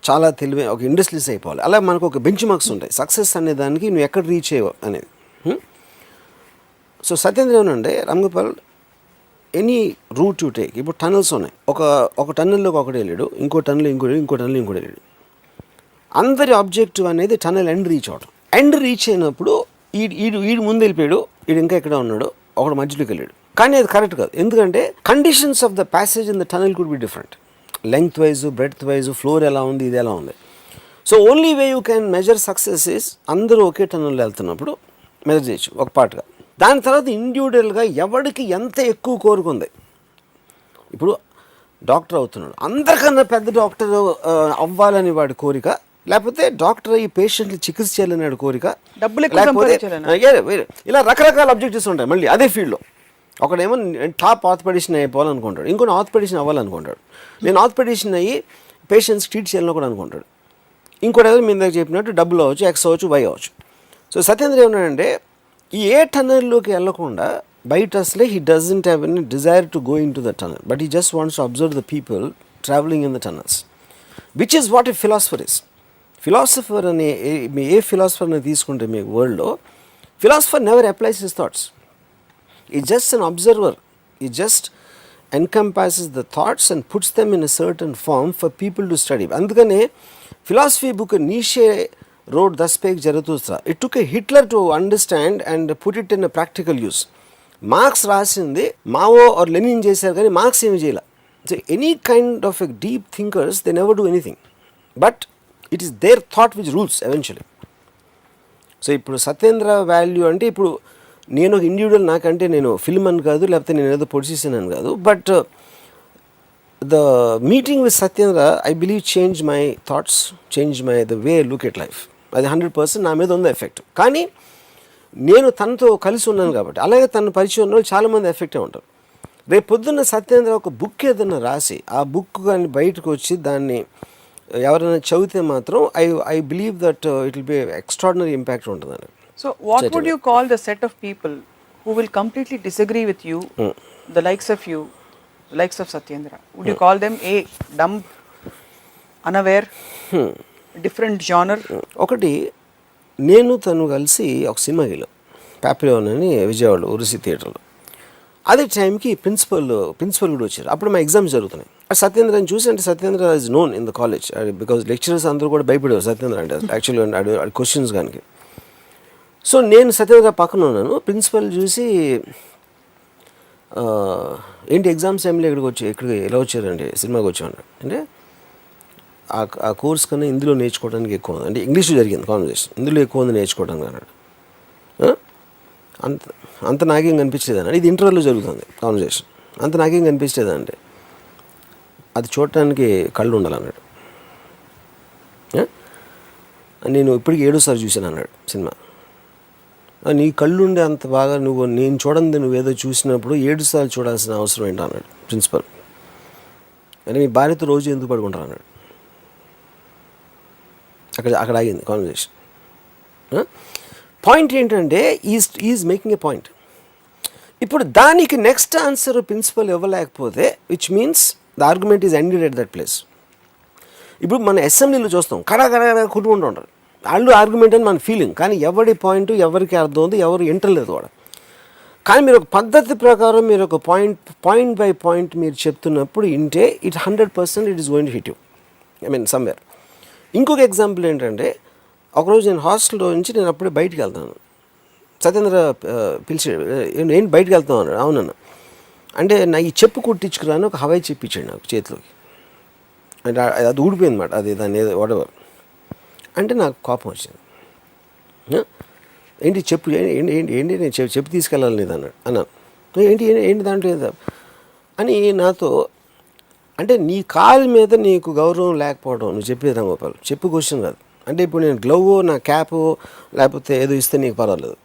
చాలా తెలివైన ఒక ఇండస్ట్రీస్ అయిపోవాలి. అలా మనకు ఒక బెంచ్ మార్క్స్ ఉంటాయి సక్సెస్ అనే దానికి, నువ్వు ఎక్కడ రీచ్ అయ్యావు అనేది. సో సత్యేంద్ర ఏమనంటే, Ramgopal, any route you take, ఇప్పుడు టనల్స్ ఉన్నాయి, ఒక టన్నెల్లోకి ఒకటి వెళ్ళాడు, ఇంకో టన్నెల్ ఇంకోటి వెళ్ళాడు. అందరి ఆబ్జెక్టివ్ అనేది టనల్ ఎండ్ రీచ్ అవడం. ఎండ్ రీచ్ అయినప్పుడు ఈడు ముందు వెళ్ళిపోయాడు, ఈడు ఇంకా ఎక్కడ ఉన్నాడు, ఒకడు మధ్యలోకి వెళ్ళాడు. కానీ అది కరెక్ట్ కాదు. ఎందుకంటే conditions of the passage in the tunnel could be different, length wise, breadth wise, floor ఎలా ఉంది, ఇది ఎలా ఉంది. So only way you can measure success is అందరూ ఒకే టనల్లో వెళ్తున్నప్పుడు మెజర్ చేయొచ్చు ఒక పార్ట్గా. దాని తర్వాత ఇండివిజువల్గా ఎవరికి ఎంత ఎక్కువ కోరుకుంది. ఇప్పుడు డాక్టర్ అవుతున్నాడు, అందరికన్నా పెద్ద డాక్టర్ అవ్వాలని వాడి కోరిక, లేకపోతే డాక్టర్ ఈ పేషెంట్లు చికిత్స చేయాలని వాడి కోరిక, లేకపోతే ఇలా రకరకాల అబ్జెక్టివ్స్ ఉంటాయి. మళ్ళీ అదే ఫీల్డ్లో ఒకడేమో టాప్ ఆర్థోపెడిషన్ అయిపోవాలనుకుంటాడు, ఇంకొన్ని ఆర్థోపెడిషన్ అవ్వాలనుకుంటాడు, నేను ఆర్థోపెడిషన్ అయ్యి పేషెంట్స్ ట్రీట్ చేయాలని కూడా అనుకుంటాడు. ఇంకోటి ఏదో మీ దగ్గర చెప్పినట్టు డబ్బులు అవ్వచ్చు, ఎక్స్ అవ్వచ్చు, వై అవ్వచ్చు. సో సత్యేంద్ర ఏమన్నాడంటే, ఈ ఏ టనల్లోకి వెళ్ళకుండా బయట అసలే he doesn't have any desire to go in to the tunnel, but he just wants to observe the people travelling in the tunnels, which is what a philosopher is. Philosopher అనే ఏ ఫిలాసఫర్ని తీసుకుంటే మీ వరల్డ్లో, philosopher never applies his thoughts. He's just an observer. He just encompasses the thoughts and puts them in a certain form for people to study. అందుకనే philosophy book Nietzsche wrote Das Spek Zarathustra. It took a Hitler to understand and put it in a practical use. Marx రాసింది మావో ఆర్ లెనిన్ చేశారు, కానీ మార్క్స్ ఏమి చేయాల. So any kind of a deep thinkers they never do anything, but it is their thought which rules eventually. So ఇప్పుడు సత్యేంద్ర వాల్యూ అంటే, ఇప్పుడు నేను ఒక ఇండివిజువల్, నాకంటే నేను ఫిల్మ్ అని కాదు, లేకపోతే నేను ఏదో పొడిచేసాను అని కాదు, but the meeting with Satyendra I believe change my thoughts, change my the way look at life. అది 100% నా మీద ఉంది ఎఫెక్ట్. కానీ నేను తనతో కలిసి ఉన్నాను కాబట్టి, అలాగే తన పరిచయం ఉన్న వాళ్ళు చాలామంది ఎఫెక్టే ఉంటారు. రేపు పొద్దున్న సత్యేంద్ర ఒక బుక్ ఏదైనా రాసి ఆ బుక్ కానీ బయటకు వచ్చి దాన్ని ఎవరైనా చదివితే మాత్రం I believe that it will be extraordinary impact ఉంటుందని. So what would you call the set of people who will completely disagree with you, the likes of you, the likes of Satyendra? Would you call them a dumb, unaware, different genre? ఒకటి, నేను తను కలిసి ఒక సినిమాకి వెళ్ళాం, పాపిలోన్ అని, విజయవాడ ఉరుసి థియేటర్లో. అదే టైంకి ప్రిన్సిపల్ కూడా వచ్చారు. అప్పుడు మా ఎగ్జామ్స్ జరుగుతున్నాయి. సత్యేంద్రని చూసి, అంటే Satyendra is known in the college because lecturers అందరూ కూడా భయపడేవారు సత్యేంద్ర అంటే యాక్చువల్లీ క్వశ్చన్స్ కానీ. సో నేను సత్యేంద్ర పక్కన ఉన్నాను. ప్రిన్సిపల్ చూసి, ఏంటి ఎగ్జామ్స్ టైంలో ఇక్కడికి ఎలా వచ్చారండి, సినిమాకి వచ్చాను అంటే, ఆ కోర్స్ కన్నా ఇందులో నేర్చుకోవడానికి ఎక్కువ ఉంది, అంటే ఇంగ్లీష్ జరిగింది కాన్వర్సేషన్, ఇందులో ఎక్కువ ఉంది నేర్చుకోవడానికి అన్నాడు. అంత నాకేం కనిపించలేదండి, ఇది ఇంటర్వ్యూలో జరుగుతుంది కాన్వర్సేషన్, అంత నాకేం కనిపించలేదండి, అది చూడటానికి కళ్ళు ఉండాలన్నాడు. నేను ఇప్పటికి 7వ సారి చూశాను అన్నాడు సినిమా. నీ కళ్ళుండే అంత బాగా నేను చూడండి, నువ్వేదో చూసినప్పుడు 7 సార్లు చూడాల్సిన అవసరం ఏంటి అన్నాడు ప్రిన్సిపల్. అంటే మీ భార్యతో రోజు ఎందుకు పడుకుంటారు అన్నాడు. అక్కడ ఆగింది కాన్వర్సేషన్. పాయింట్ ఏంటంటే ఈజ్ మేకింగ్ ఏ పాయింట్. ఇప్పుడు దానికి నెక్స్ట్ ఆన్సర్ ప్రిన్సిపల్ ఇవ్వలేకపోతే which means the argument is ended at that place. ఇప్పుడు మన అసెంబ్లీలో చూస్తాం, కడా కొట్టుకుంటూ ఉంటారు, వాళ్ళు ఆర్గ్యుమెంట్ అని మన ఫీలింగ్, కానీ ఎవరి పాయింట్ ఎవరికి అర్థం ఉంది, ఎవరు వింటలేదు కూడా. కానీ మీరు ఒక పద్ధతి ప్రకారం మీరు ఒక పాయింట్ బై పాయింట్ మీరు చెప్తున్నప్పుడు వింటే it 100% it is going to hit you, I mean somewhere. ఇంకొక ఎగ్జాంపుల్ ఏంటంటే, ఒకరోజు నేను హాస్టల్లో నుంచి నేను అప్పుడే బయటికి వెళ్తాను, సత్యేంద్ర పిలిచాడు, ఏంటి బయటికి వెళ్తాను అన్నాడు. అవునన్నా. అంటే నా ఈ చెప్పు కుట్టించుకురాను ఒక హవాయి చెప్పు ఇచ్చాడు నాకు చేతిలోకి, అంటే అది ఊడిపోయింది అన్నమాట, అది దాన్ని ఏదో వాటెవర్. అంటే నాకు కోపం వచ్చింది. ఏంటి చెప్పు, ఏంటి నేను చెప్పు తీసుకెళ్ళాలి లేదు అన్నాను. ఏంటి దాంట్లో ఏదో అని నాతో, అంటే నీ కాలు మీద నీకు గౌరవం లేకపోవడం నువ్వు చెప్పేది రాంగోపాల్, చెప్పు క్వశ్చన్ కాదు. అంటే ఇప్పుడు నేను గ్లవ్, నా క్యాప్ లేకపోతే ఏదో ఇస్తే నీకు పర్వాలేదు,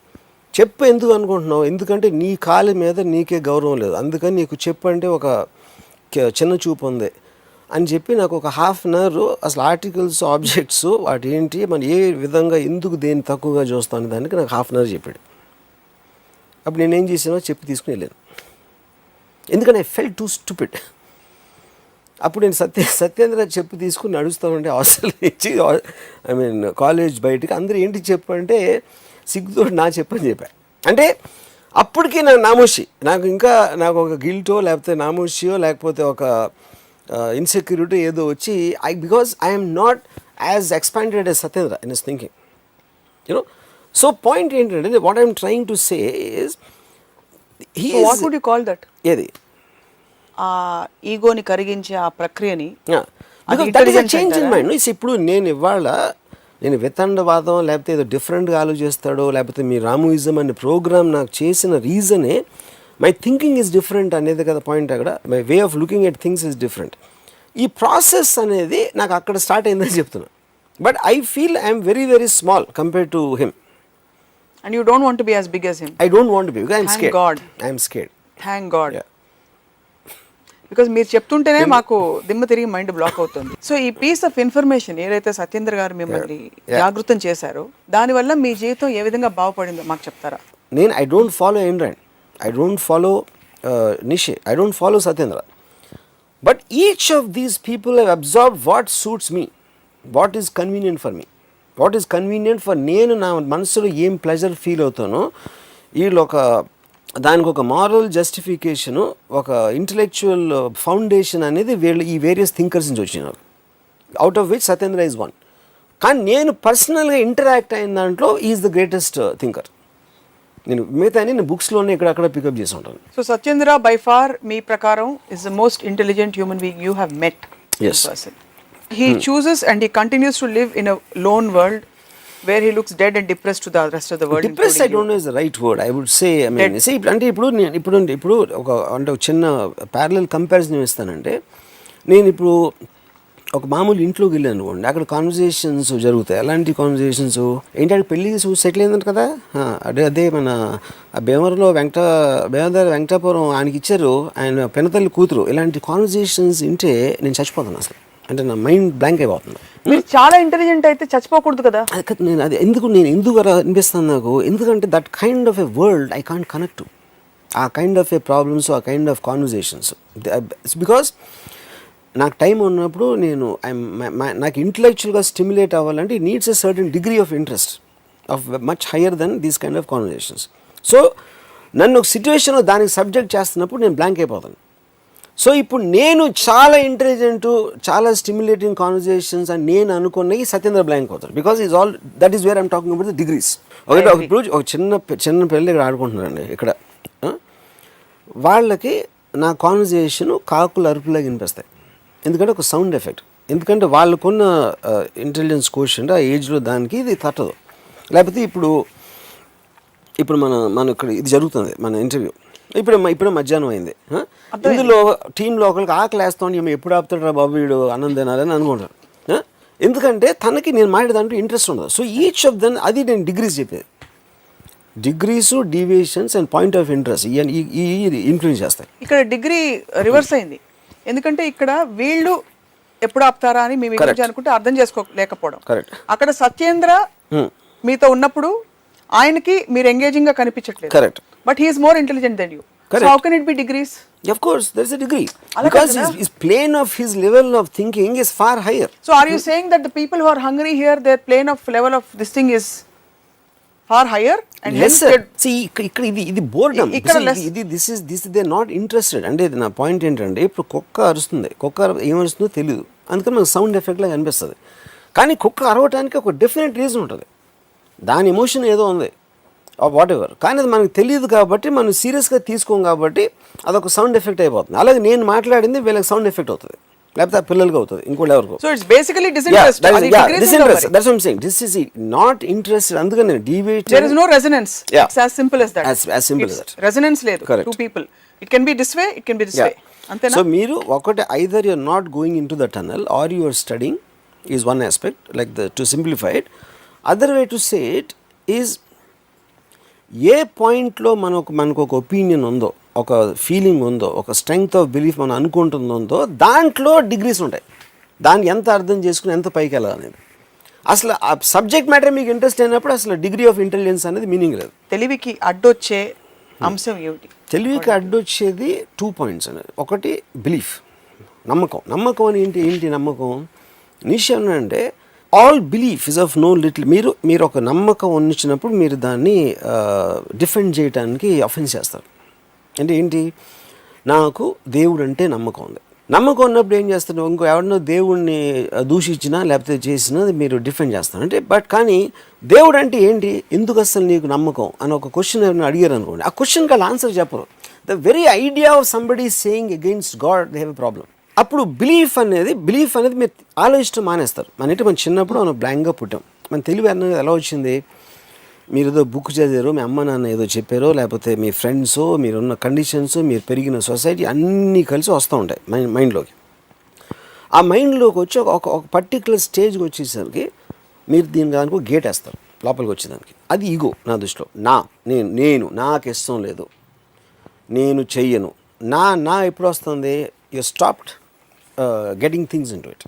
చెప్పు ఎందుకు అనుకుంటున్నావు, ఎందుకంటే నీ కాలు మీద నీకే గౌరవం లేదు, అందుకని నీకు చెప్పు అంటే ఒక చిన్న చూపు ఉంది అని చెప్పి నాకు ఒక ½ అన్ అవర్ అసలు ఆర్టికల్స్, ఆబ్జెక్ట్స్, వాటి ఏంటి, మనం ఏ విధంగా ఎందుకు దేన్ని తక్కువగా చూస్తాను దానికి నాకు ½ అన్ అవర్ చెప్పాడు. అప్పుడు నేనేం చేసానో చెప్పి తీసుకుని వెళ్ళాను, ఎందుకంటే ఐ ఫెల్ట్ టూ స్టూపిడ్. అప్పుడు నేను సత్యేంద్ర చెప్పు తీసుకుని నడుస్తామంటే హాస్టల్ నుంచి, ఐ మీన్ కాలేజ్ బయటికి, అందరూ ఏంటి చెప్పు అంటే సిగ్గుతో నా చెప్పని చెప్పా. అంటే అప్పటికి నాకు నామోషి, నాకు ఒక గిల్టో లేకపోతే నామోషియో లేకపోతే ఒక ఇన్సెక్యూరిటీ ఏదో వచ్చి, because I'm not as expanded as Satyendra in his thinking, you know. So point ఏంటంటే, what I'm trying to say is, what would you call that, ఏది ఆ ఈగోని కరిగించే ఆ ప్రక్రియని చేంజ్ ఇన్ మైండ్. ఇప్పుడు నేను వితండవాదం లేకపోతే ఏదో డిఫరెంట్గా ఆలోచిస్తాడో, లేకపోతే మీ రాముయిజం అనే ప్రోగ్రామ్ నాకు చేసిన రీజనే మై థింకింగ్ ఈజ్ డిఫరెంట్ అనేది కదా పాయింట్. అక్కడ my way of looking at things is different. ఈ ప్రాసెస్ అనేది నాకు అక్కడ స్టార్ట్ అయిందని చెప్తున్నా. But I feel I'm very very small compare to him. And you don't want to be as big as him. I don't want to be, because I'm Thank scared. God. I'm scared. Thank God. Yeah. Because మీరు చెప్తుంటేనే మాకు దిమ్మ తిరిగి మైండ్ బ్లాక్ అవుతుంది. సో ఈ పీస్ ఆఫ్ ఇన్ఫర్మేషన్ ఏదైతే సత్యేంద్ర గారు మిమ్మల్ని జాగృతం చేశారో, దానివల్ల మీ జీవితం ఏ విధంగా బాగుపడిందో మాకు చెప్తారా? I don't follow Ayn Rand, I don't follow Nietzsche, I don't follow Satyendra. But each of these people have observed what suits me, what is convenient for me, what is convenient for నేను నా మనసులో ఏం ప్లెజర్ ఫీల్ అవుతానో. వీళ్ళు దానికి ఒక మారల్ జస్టిఫికేషను, ఒక ఇంటలెక్చువల్ ఫౌండేషన్ అనేది ఈ వేరియస్ థింకర్స్ నుంచి వచ్చినారు, out of which Satyendra is one. కానీ నేను పర్సనల్గా ఇంటరాక్ట్ అయిన దాంట్లో ఈజ్ ద గ్రేటెస్ట్ థింకర్. నేను మిగతా బుక్స్లోనే ఇక్కడక్కడ పికప్ చేసి ఉంటాను. సో సత్యేంద్ర బై ఫార్ మీ ప్రకారం is the most intelligent human being you have met. Yes. He chooses and he continues to live in a lone world where he looks dead and depressed to the rest of the world. Depressed, I don't know is the right word. I would say, I mean, see, అంటే ఇప్పుడు ఒక చిన్న ప్యారలల్ కంపారిజన్ ఇస్తానంటే, నేను ఇప్పుడు ఒక మామూలు ఇంట్లోకి వెళ్ళాను అనుకోండి, అక్కడ కాన్వర్జేషన్స్ జరుగుతాయి. అలాంటి కాన్వర్జేషన్స్ ఏంటి, అక్కడ పెళ్ళి సెటిల్ అయిందంట కదా, అదే మన భీమవరంలో వెంకటాపురం ఆయనకి ఇచ్చారు, ఆయన పెనతల్లి కూతురు. ఇలాంటి కాన్వర్జేషన్స్ వింటే నేను చచ్చిపోతాను అసలు. అంటే నా మైండ్ బ్లాంక్ అయిపోతుంది. మీరు చాలా ఇంటెలిజెంట్ అయితే చచ్చిపోకూడదు కదా. నేను ఎందుకు అనిపిస్తాను నాకు, ఎందుకంటే that kind of a world I can't connect to. ఆ కైండ్ ఆఫ్ ఏ ప్రాబ్లమ్స్, ఆ కైండ్ ఆఫ్ కాన్వర్జేషన్స్. బికాస్ నాకు టైం ఉన్నప్పుడు నాకు ఇంటలెక్చువల్గా స్టిమ్యులేట్ అవ్వాలంటే it needs a certain degree of interest of much higher than these kind of conversations. So నన్ను ఒక సిచ్యువేషన్లో దానికి సబ్జెక్ట్ చేస్తున్నప్పుడు నేను బ్లాంక్ అయిపోతాను. సో ఇప్పుడు నేను చాలా ఇంటెలిజెంట్, చాలా స్టిమ్యులేటింగ్ కాన్వర్జేషన్స్ అని నేను అనుకున్నవి సత్యేంద్ర బ్లాంక్ అవుతాను. Because is all that is where I'm talking about the degrees. ఇప్పుడు ఒక చిన్న పిల్లలు ఇక్కడ ఆడుకుంటున్నారండి ఇక్కడ, వాళ్ళకి నా కాన్వర్జేషను కాకుల అరుపులాగా వినిపిస్తాయి. ఎందుకంటే ఒక సౌండ్ ఎఫెక్ట్. ఎందుకంటే వాళ్ళకున్న ఇంటెలిజెన్స్ కోషెంట్ ఆ ఏజ్లో దానికి ఇది తట్టదు. లేకపోతే ఇప్పుడు మన ఇక్కడ ఇది జరుగుతుంది, మన ఇంటర్వ్యూ ఇప్పుడు మధ్యాహ్నం అయింది. ఇందులో టీంలో ఒకరికి ఆకలి వేస్తాం, ఎప్పుడు ఆపుతాడు బాబు వీడు అన్నం తినాలని అనుకుంటారు. ఎందుకంటే తనకి నేను మాట్లాడేదాంట్లో ఇంట్రెస్ట్ ఉండదు. సో ఈచ్ ఆఫ్ దెన్ అది నేను డిగ్రీస్ చెప్పేది. Degrees, deviations and point of interest ఈ ఇన్ఫ్లుయెన్స్ చేస్తాయి. ఇక్కడ డిగ్రీ రివర్స్ అయింది. ఎందుకంటే ఇక్కడ వీళ్ళు ఎప్పుడు ఆపుతారా అని మేము అనుకుంటే అర్థం చేసుకోలేకపోవడం. అక్కడ సత్యేంద్ర మీతో ఉన్నప్పుడు ఆయనకి మీరు ఎంగేజింగ్ గా కనిపించట్లేదు. Correct. But he's more intelligent than you. So how can it be degrees? Of course, there is a degree. Because his plane of his level of thinking is far higher. So are you saying that the people who are hungry here, their plane of level of this thing is far higher? And yes, sir. See, ఇది boredom. This they are not interested. అంటే నా పాయింట్ ఏంటంటే, ఇప్పుడు కుక్క అరుస్తుంది, కుక్క ఏమరుస్తుందో తెలియదు, అందుకని మనకు సౌండ్ ఎఫెక్ట్ లాగా అనిపిస్తుంది. కానీ కుక్క అరవటానికి ఒక డెఫినెట్ రీజన్ ఉంటుంది, దాని ఎమోషన్ ఏదో ఉంది వాట్ ఎవర్. కానీ అది మనకు తెలియదు కాబట్టి మనం సీరియస్గా తీసుకోం కాబట్టి అదొక సౌండ్ ఎఫెక్ట్ అయిపోతుంది. అలాగే నేను మాట్లాడింది వీళ్ళకి సౌండ్ ఎఫెక్ట్ అవుతుంది, లేకపోతే ఆ పిల్లలకి అవుతుంది, ఇంకోటి ఎవరికి. So it's basically disinterest. Disinterest. That's what I'm saying. This is not interested. అందుకనే deviate. There is no resonance. It's as simple as that. As simple as that. Resonance లేదు. Two people. It can be this way. It can be this way. అంతేనా? So మీరు ఒకటి either you're not going into the tunnel or you are studying is one aspect, like to simplify it. Other way to say it is, ఏ పాయింట్లో మనకు ఒక ఒపీనియన్ ఉందో, ఒక ఫీలింగ్ ఉందో, ఒక స్ట్రెంగ్త్ ఆఫ్ బిలీఫ్ మనం అనుకుంటుందో దాంట్లో డిగ్రీస్ ఉంటాయి. దాన్ని ఎంత అర్థం చేసుకుని ఎంత పైకి వెళ్ళాలనేది. అసలు ఆ సబ్జెక్ట్ మ్యాటర్ మీకు ఇంట్రెస్ట్ అయినప్పుడు అసలు డిగ్రీ ఆఫ్ ఇంటెలిజెన్స్ అనేది మీనింగ్ లేదు. తెలివికి అడ్డొచ్చే అంశం ఏమిటి? తెలివికి అడ్డొచ్చేది 2 points అనేది. ఒకటి బిలీఫ్, నమ్మకం అని ఏంటి నమ్మకం? నిశ్చయం అంటే all belief is of no little. మీరు ఒక నమ్మకం ఉంచినప్పుడు మీరు దాన్ని డిఫెండ్ చేయడానికి అఫెన్స్ చేస్తారు. అంటే ఏంటి, నాకు దేవుడు అంటే నమ్మకం ఉంది. నమ్మకం ఉన్నప్పుడు ఏం చేస్తారు, ఇంకో ఎవరినో దేవుడిని దూషించినా లేకపోతే చేసినా మీరు డిఫెండ్ చేస్తారు. అంటే కానీ దేవుడు అంటే ఏంటి, ఎందుకు అసలు నీకు నమ్మకం అని ఒక క్వశ్చన్ ఎవరైనా అడిగారు అనుకోండి, ఆ క్వశ్చన్కి వాళ్ళు ఆన్సర్ చెప్పరు. The very idea of somebody saying against God they have a problem. అప్పుడు బిలీఫ్ అనేది మీరు ఆలోచించడం మానేస్తారు. మన చిన్నప్పుడు మనం బ్లాంక్గా పుట్టాం. మన తెలివి అనేది ఎలా వచ్చింది, మీరు ఏదో బుక్ చదివారో, మీ అమ్మ నాన్న ఏదో చెప్పారో, లేకపోతే మీ ఫ్రెండ్స్, మీరున్న కండిషన్స్, మీరు పెరిగిన సొసైటీ అన్నీ కలిసి వస్తూ ఉంటాయి మైండ్లోకి. ఆ మైండ్లోకి వచ్చి ఒక పర్టికులర్ స్టేజ్కి వచ్చేసరికి మీరు దీని దానికి గేట్ వేస్తారు లోపలికి వచ్చేదానికి. అది ఈగో నా దృష్టిలో. నేను నాకు ఇష్టం లేదు, నేను చెయ్యను, నా ఎప్పుడు వస్తుంది, you stopped getting things in to it.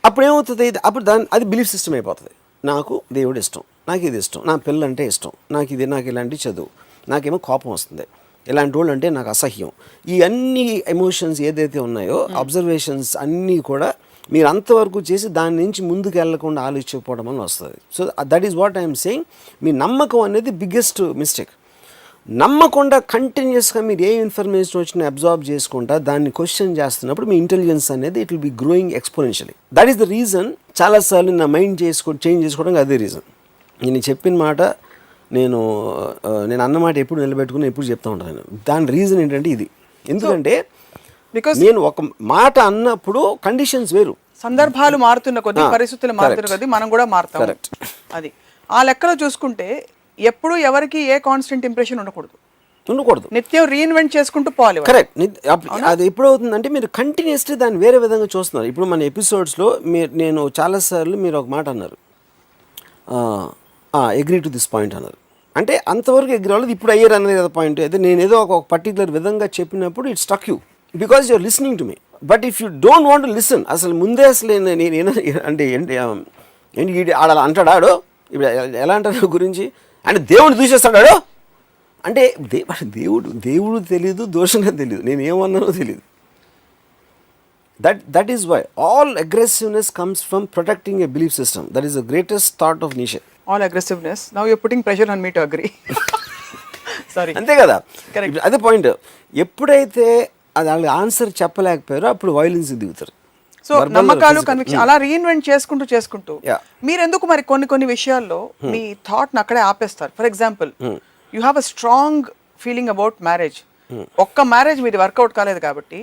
అప్పుడు ఏమవుతుంది, అప్పుడు అది బిలీఫ్ సిస్టమ్ అయిపోతుంది. నాకు దేవుడు ఇష్టం, నాకు ఇది ఇష్టం, నా పిల్లలంటే ఇష్టం, నాకు ఇలాంటి చదువు, నాకేమో కోపం వస్తుంది, ఇలాంటి వాళ్ళు అంటే నాకు అసహ్యం. ఈ అన్ని ఎమోషన్స్ ఏదైతే ఉన్నాయో, అబ్జర్వేషన్స్ అన్నీ కూడా మీరు అంతవరకు చేసి దాని నుంచి ముందుకు వెళ్ళకుండా ఆలోచించకపోవడం అని వస్తుంది. So that is what I'm saying. మీ నమ్మకం అనేది బిగ్గెస్ట్ మిస్టేక్. నమ్మకుండా కంటిన్యూస్గా మీరు ఏ ఇన్ఫర్మేషన్ వచ్చినా అబ్జార్బ్ చేసుకుంటా దాన్ని క్వశ్చన్ చేస్తున్నప్పుడు మీ ఇంటెలిజెన్స్ అనేది it will B growing exponentially. That is the reason. చాలాసార్లు నా మైండ్ చేంజ్ చేసుకోవడానికి అదే రీజన్. నేను చెప్పిన మాట నేను అన్నమాట ఎప్పుడు నిలబెట్టుకుని ఎప్పుడు చెప్తూ ఉంటాను. దాని రీజన్ ఏంటంటే ఇది. ఎందుకంటే నేను ఒక మాట అన్నప్పుడు కండిషన్స్ వేరు. సందర్భాలు మారుతున్న కొద్దీ, పరిస్థితులు మారుతున్న కొద్దీ మనం కూడా మారుతాం. అది ఆ లెక్కలో చూసుకుంటే ఎప్పుడు ఎవరికి ఏ కాన్స్టెంట్ ఇంప్రెషన్ ఉండకూడదు. నిత్యం రీఇన్వెంట్ చేసుకుంటూ పోవాలి. కరెక్ట్. అది ఎప్పుడు అవుతుందంటే మీరు కంటిన్యూస్లీ దాన్ని వేరే విధంగా చూస్తున్నారు. ఇప్పుడు మన ఎపిసోడ్స్లో నేను చాలాసార్లు మీరు ఒక మాట అన్నారు, అగ్రీ టు దిస్ పాయింట్ అన్నారు. అంటే అంతవరకు ఎగ్రీ అవ్వలేదు, ఇప్పుడు అయ్యారు అనేది కదా పాయింట్. అయితే నేను ఏదో ఒక పర్టికులర్ విధంగా చెప్పినప్పుడు it stuck you because you're listening to me. But if you don't want to listen, అసలు ముందే అసలు నేను అంటే ఏంటి ఆడ అంటాడాడో, ఇప్పుడు ఎలా అంటారు గురించి అంటే దేవుడిని దూషిస్తాడాడో అంటే దేవుడు తెలీదు, దోషంగా తెలీదు, నేను ఏమన్నానో తెలీదు. That is why all aggressiveness comes from protecting a belief system. That is the greatest thought of Nietzsche. All aggressiveness. Now you're putting pressure on me to agree. Sorry. అంతే కదా, అదే పాయింట్. ఎప్పుడైతే అది వాళ్ళ ఆన్సర్ చెప్పలేకపోయారో అప్పుడు వైలెన్స్ దిగుతారు. సో నమ్మకాలు, కన్విక్షన్ అలా రీఇన్వెంట్ చేసుకుంటూ మీరు ఎందుకు మరి కొన్ని విషయాల్లో మీ థాట్ అక్కడే ఆపేస్తారు? For example, you have a strong feeling about marriage. ఒక్క మ్యారేజ్ మీది వర్కౌట్ కాలేదు కాబట్టి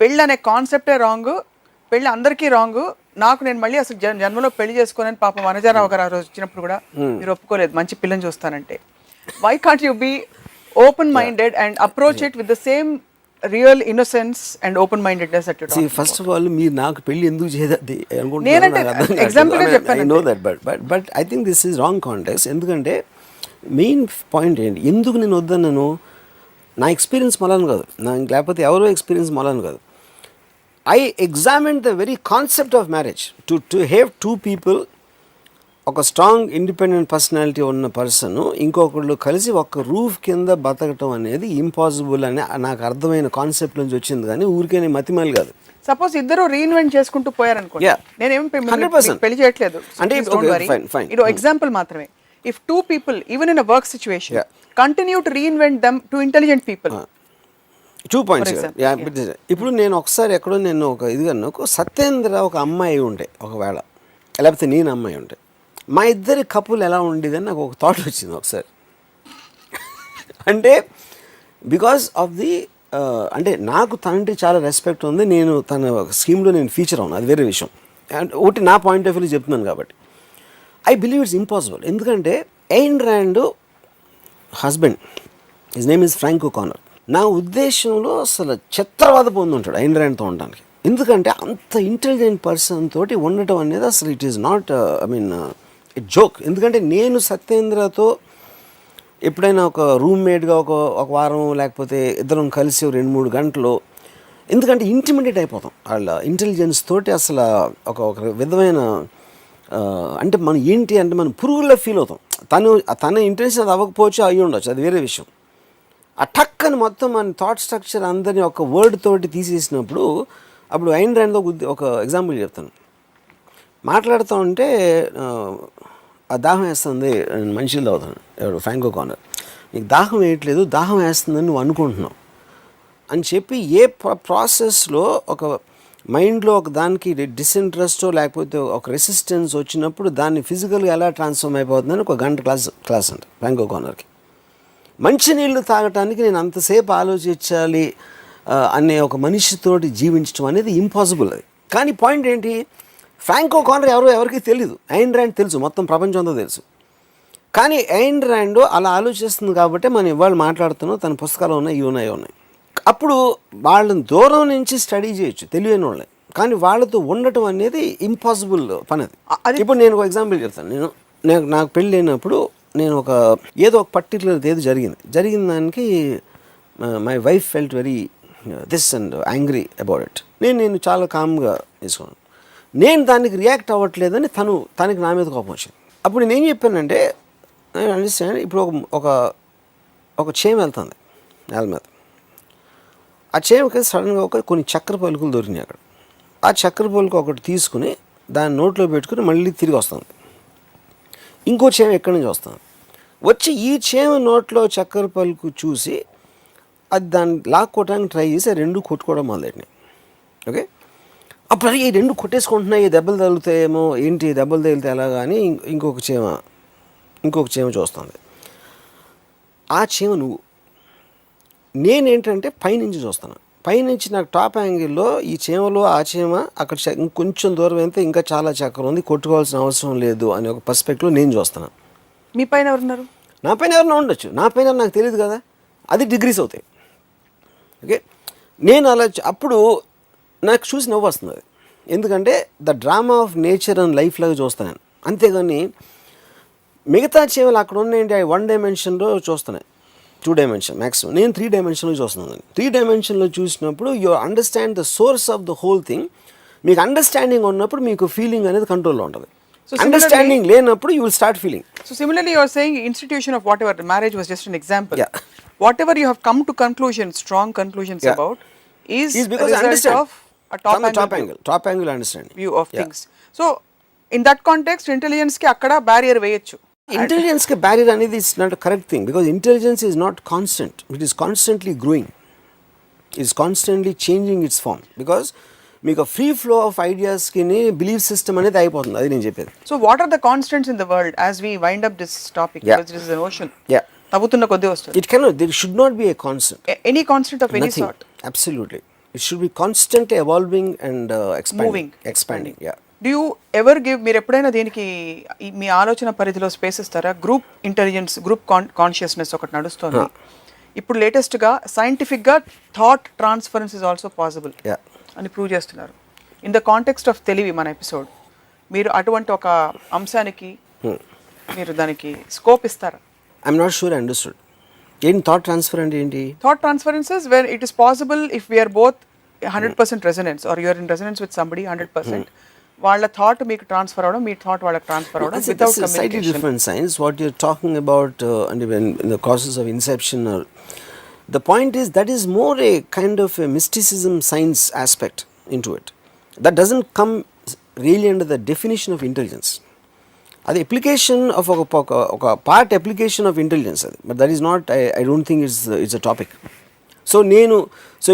పెళ్ళి అనే కాన్సెప్టే రాంగ్, పెళ్ళి అందరికీ రాంగ్, నేను మళ్ళీ అసలు జన్మలో పెళ్లి చేసుకోనని పాపం వనజారావు గారు ఆ రోజు వచ్చినప్పుడు కూడా మీరు ఒప్పుకోలేదు మంచి పిల్లని చూస్తానంటే. Why can't you be open minded and approach it with the same real innocence and open mindedness at you? First of all మీరు నాకు పెళ్లి ఎందుకు చేయదు నేనంటే ఎగ్జాంపుల్ గా చెప్పాను. I know that, but I think this is wrong context. ఎందుకంటే మెయిన్ పాయింట్ ఏంటి, ఎందుకు నేను వద్దన్నాను, నా ఎక్స్పీరియన్స్ మొలను కాదు, లేకపోతే ఎవరో ఎక్స్పీరియన్స్ మొలను కాదు. I examined the very concept of marriage. To have two people, ఒక స్ట్రాంగ్ ఇండిపెండెంట్ పర్సనాలిటీ ఉన్న పర్సన్ ఇంకొకళ్ళు కలిసి ఒక రూఫ్ కింద బతకటం అనేది ఇంపాసిబుల్ అని నాకు అర్థమైన కాన్సెప్ట్ నుంచి వచ్చింది, కానీ ఊరికే మతిమాలి కాదు. సపోజ్ ఇద్దరు రీఇన్వెంట్ చేసుకుంటూ పోయారనుకోండి, నేనేం పెళ్లి చేయట్లేదు అంటే ఇది ఎగ్జాంపుల్ మాత్రమే. If two people even in a work situation continue to reinvent them, too intelligent people. 2 points. ఇప్పుడు నేను ఒకసారి ఎక్కడో నేను ఒక సత్యేంద్ర ఒక అమ్మాయి ఉండే, ఒకవేళ లేకపోతే నేను అమ్మాయి ఉంటే మా ఇద్దరి కపుల్ ఎలా ఉండేదని నాకు ఒక థాట్ వచ్చింది ఒకసారి. అంటే బికాస్ ఆఫ్ ది అంటే నాకు తనంటే చాలా రెస్పెక్ట్ ఉంది, నేను తన స్కీమ్లో నేను ఫీచర్ అవును, అది వేరే విషయం. అండ్ ఒకటి నా పాయింట్ ఆఫ్ వ్యూలో చెప్తున్నాను కాబట్టి ఐ బిలీవ్ ఇట్స్ ఇంపాసిబుల్. ఎందుకంటే Ayn Rand husband, his name is Frank O'Connor. నా ఉద్దేశంలో అసలు చిత్రవాద పొందుంటాడు ఎయిన్ ర్యాండ్తో ఉండడానికి. ఎందుకంటే అంత ఇంటెలిజెంట్ పర్సన్ తోటి ఉండటం అనేది అసలు it is not it joke. ఎందుకంటే నేను సత్యేంద్రతో ఎప్పుడైనా ఒక రూమ్మేట్గా ఒక వారం లేకపోతే ఇద్దరం కలిసి 2-3 గంటలు, ఎందుకంటే ఇంటిమిడేట్ అయిపోతాం వాళ్ళ ఇంటెలిజెన్స్ తోటి. అసలు ఒక విధమైన అంటే మనం ఏంటి అంటే మనం పురుగుల్లో ఫీల్ అవుతాం. తన ఇంటెన్షన్ అది అవ్వకపోవచ్చు, అయ్యి ఉండొచ్చు, అది వేరే విషయం. ఆ టక్కని మొత్తం మన థాట్ స్ట్రక్చర్ అందరినీ ఒక వర్డ్ తోటి తీసేసినప్పుడు, అప్పుడు ఐన్ ర్యాండ్తో ఒక ఎగ్జాంపుల్ చెప్తాను. మాట్లాడుతూ ఉంటే ఆ దాహం వేస్తుంది, మనిషిలు తాగుతాను, ఎవడు ఫ్రాంక్ ఓకానర్, నీకు దాహం వేయట్లేదు, దాహం వేస్తుందని నువ్వు అనుకుంటున్నావు అని చెప్పి ఏ ప్రాసెస్లో ఒక మైండ్లో ఒక దానికి డిస్ఇంట్రెస్టో లేకపోతే ఒక రెసిస్టెన్స్ వచ్చినప్పుడు దాన్ని ఫిజికల్గా ఎలా ట్రాన్స్ఫార్మ్ అయిపోతుందని ఒక గంట క్లాస్ అంట ఫ్రాంక్ ఓకానర్కి. మంచినీళ్ళు తాగటానికి నేను అంతసేపు ఆలోచించాలి అనే ఒక మనిషితోటి జీవించడం అనేది ఇంపాసిబుల్. అది కానీ పాయింట్ ఏంటి, ఫ్రాంక్ ఓకానర్ ఎవరికి తెలియదు, ఐన్ ర్యాండ్ తెలుసు, మొత్తం ప్రపంచం అంతా తెలుసు. కానీ ఐన్ ర్యాండ్ అలా ఆలోచిస్తుంది కాబట్టి మనం ఇవాళ మాట్లాడుతున్నాం, తన పుస్తకాలు ఉన్నాయి, ఇవి ఉన్నాయి. అప్పుడు వాళ్ళని దూరం నుంచి స్టడీ చేయొచ్చు తెలియని వాళ్ళని, కానీ వాళ్ళతో ఉండటం అనేది ఇంపాసిబుల్ పని. అది ఇప్పుడు నేను ఒక ఎగ్జాంపుల్ చెప్తాను. నాకు పెళ్ళి అయినప్పుడు నేను ఏదో ఒక పర్టికులర్ ఏదో జరిగిన దానికి my wife felt very this and angry about it. నేను చాలా కామ్గా తీసుకున్నాను. నేను దానికి రియాక్ట్ అవ్వట్లేదని తనకి నా మీద కోపం వచ్చింది. అప్పుడు నేను ఏం చెప్పానంటే, అండర్స్టాండ్, ఇప్పుడు ఒక చేమ వెళ్తుంది నేల మీద. ఆ చేమకి సడన్గా కొన్ని చక్కెర పలుకులు దొరికినాయి అక్కడ. ఆ చక్కెర పలుకు ఒకటి తీసుకుని దాన్ని నోట్లో పెట్టుకుని మళ్ళీ తిరిగి వస్తుంది. ఇంకో చేమ ఎక్కడి నుంచి వస్తుంది, వచ్చి ఈ చేమ నోట్లో చక్కెర పలుకు చూసి అది దాన్ని లాక్కోవడానికి ట్రై చేసి 2 కొట్టుకోవడం మొదలెట్టినాయి. ఓకే, అప్పుడు ఈ 2 కొట్టేసుకుంటున్నాయి, దెబ్బలు తగులుతాయేమో, ఏంటి దెబ్బలు తగిలితే ఎలాగా అని ఇంకొక చేమ చూస్తుంది. ఆ చేమ నువ్వు. నేనేంటంటే పైనుంచి చూస్తాను, పైనుంచి నాకు టాప్ యాంగిల్లో ఈ చీమలో ఆ చీమ అక్కడ ఇంకొంచెం దూరం అయితే ఇంకా చాలా చక్రం ఉంది, కొట్టుకోవాల్సిన అవసరం లేదు అనే ఒక పర్స్పెక్టివ్లో నేను చూస్తున్నాను. మీ పైన ఎవరున్నారు? నా పైన ఎవరైనా ఉండొచ్చు, నా పైన నాకు తెలియదు కదా, అది డిగ్రీస్ అవుతాయి. ఓకే, నేను అలా అప్పుడు నాకు చూసి నవ్వు వస్తుంది అది. ఎందుకంటే the drama of nature and life లాగా చూస్తాను. అంతేగాని మిగతా చీమలు అక్కడ ఉన్నాయంటే అవి 1 డైమెన్షన్లో చూస్తున్నాయి, 2 డైమెన్షన్ మ్యాక్సిమం. నేను 3 డైమెన్షన్లో చూస్తున్నాను. 3 డైమెన్షన్లో చూసినప్పుడు you understand the source of the whole thing. మీకు అండర్స్టాండింగ్ ఉన్నప్పుడు మీకు ఫీలింగ్ అనేది కంట్రోల్లో ఉంటుంది. అండర్స్టాండింగ్ లేనప్పుడు you will start feeling. So similarly, you are saying institution of whatever marriage was just an example. Yeah. Whatever you have come to conclusions, strong conclusions Yeah. about, is because a result understand of a top from the angle top angle understanding view of things. So in that context, intelligence ki akkada barrier veyochu. Intelligence కి బ్యారియర్ అనేది it's not correct thing, because intelligence is not constant, it is constantly growing, is constantly changing its form. Because మీకు ఫ్రీ ఫ్లో ఆఫ్ ఐడియాస్కి బిలీఫ్ సిస్టమ్ అనేది అయిపోతుంది, అది నేను చెప్పేది. So what are the constants in the world as we wind up this topic? Yeah. Because this is an ocean. Yeah. తవ్వుతున్న కొద్ది వస్తుంది. It cannot, there should not be a constant. Any constant of any Nothing. sort. Absolutely. It should be constantly evolving and expanding. Moving. Expanding, yeah. Do you ever give, మీరు ఎప్పుడైనా దీనికి మీ ఆలోచన పరిధిలో స్పేస్ ఇస్తారా? గ్రూప్ ఇంటెలిజెన్స్, గ్రూప్ కాన్షియస్నెస్ ఒకటి నడుస్తుంది ఇప్పుడు లేటెస్ట్గా. సైంటిఫిక్గా thought transference is also possible అని ప్రూవ్ చేస్తున్నారు. ఇన్ ద కాంటెక్స్ట్ ఆఫ్ తెలివి మన ఎపిసోడ్, మీరు అటువంటి ఒక అంశానికి మీరు దానికి స్కోప్ ఇస్తారా? I'm not sure I understood. ఏంటి థాట్ ట్రాన్స్ఫర్ అంటే ఏంటి? Thought transferences when it is possible if we're both 100% resonance or you're in resonance with somebody 100%. వాళ్ళ థాట్ మీకు ట్రాన్స్ఫర్ అవడం, మీ థాట్ వాళ్ళకి ట్రాన్స్ఫర్ అవడం without communication. Slightly different science. What you're talking about and even in the process of inception, or the point is that is more a kind of a mysticism science aspect into it. That doesn't come really under the definition of intelligence. అది application of ఒక part application of intelligence అది, but that is not, I don't think it's a topic. So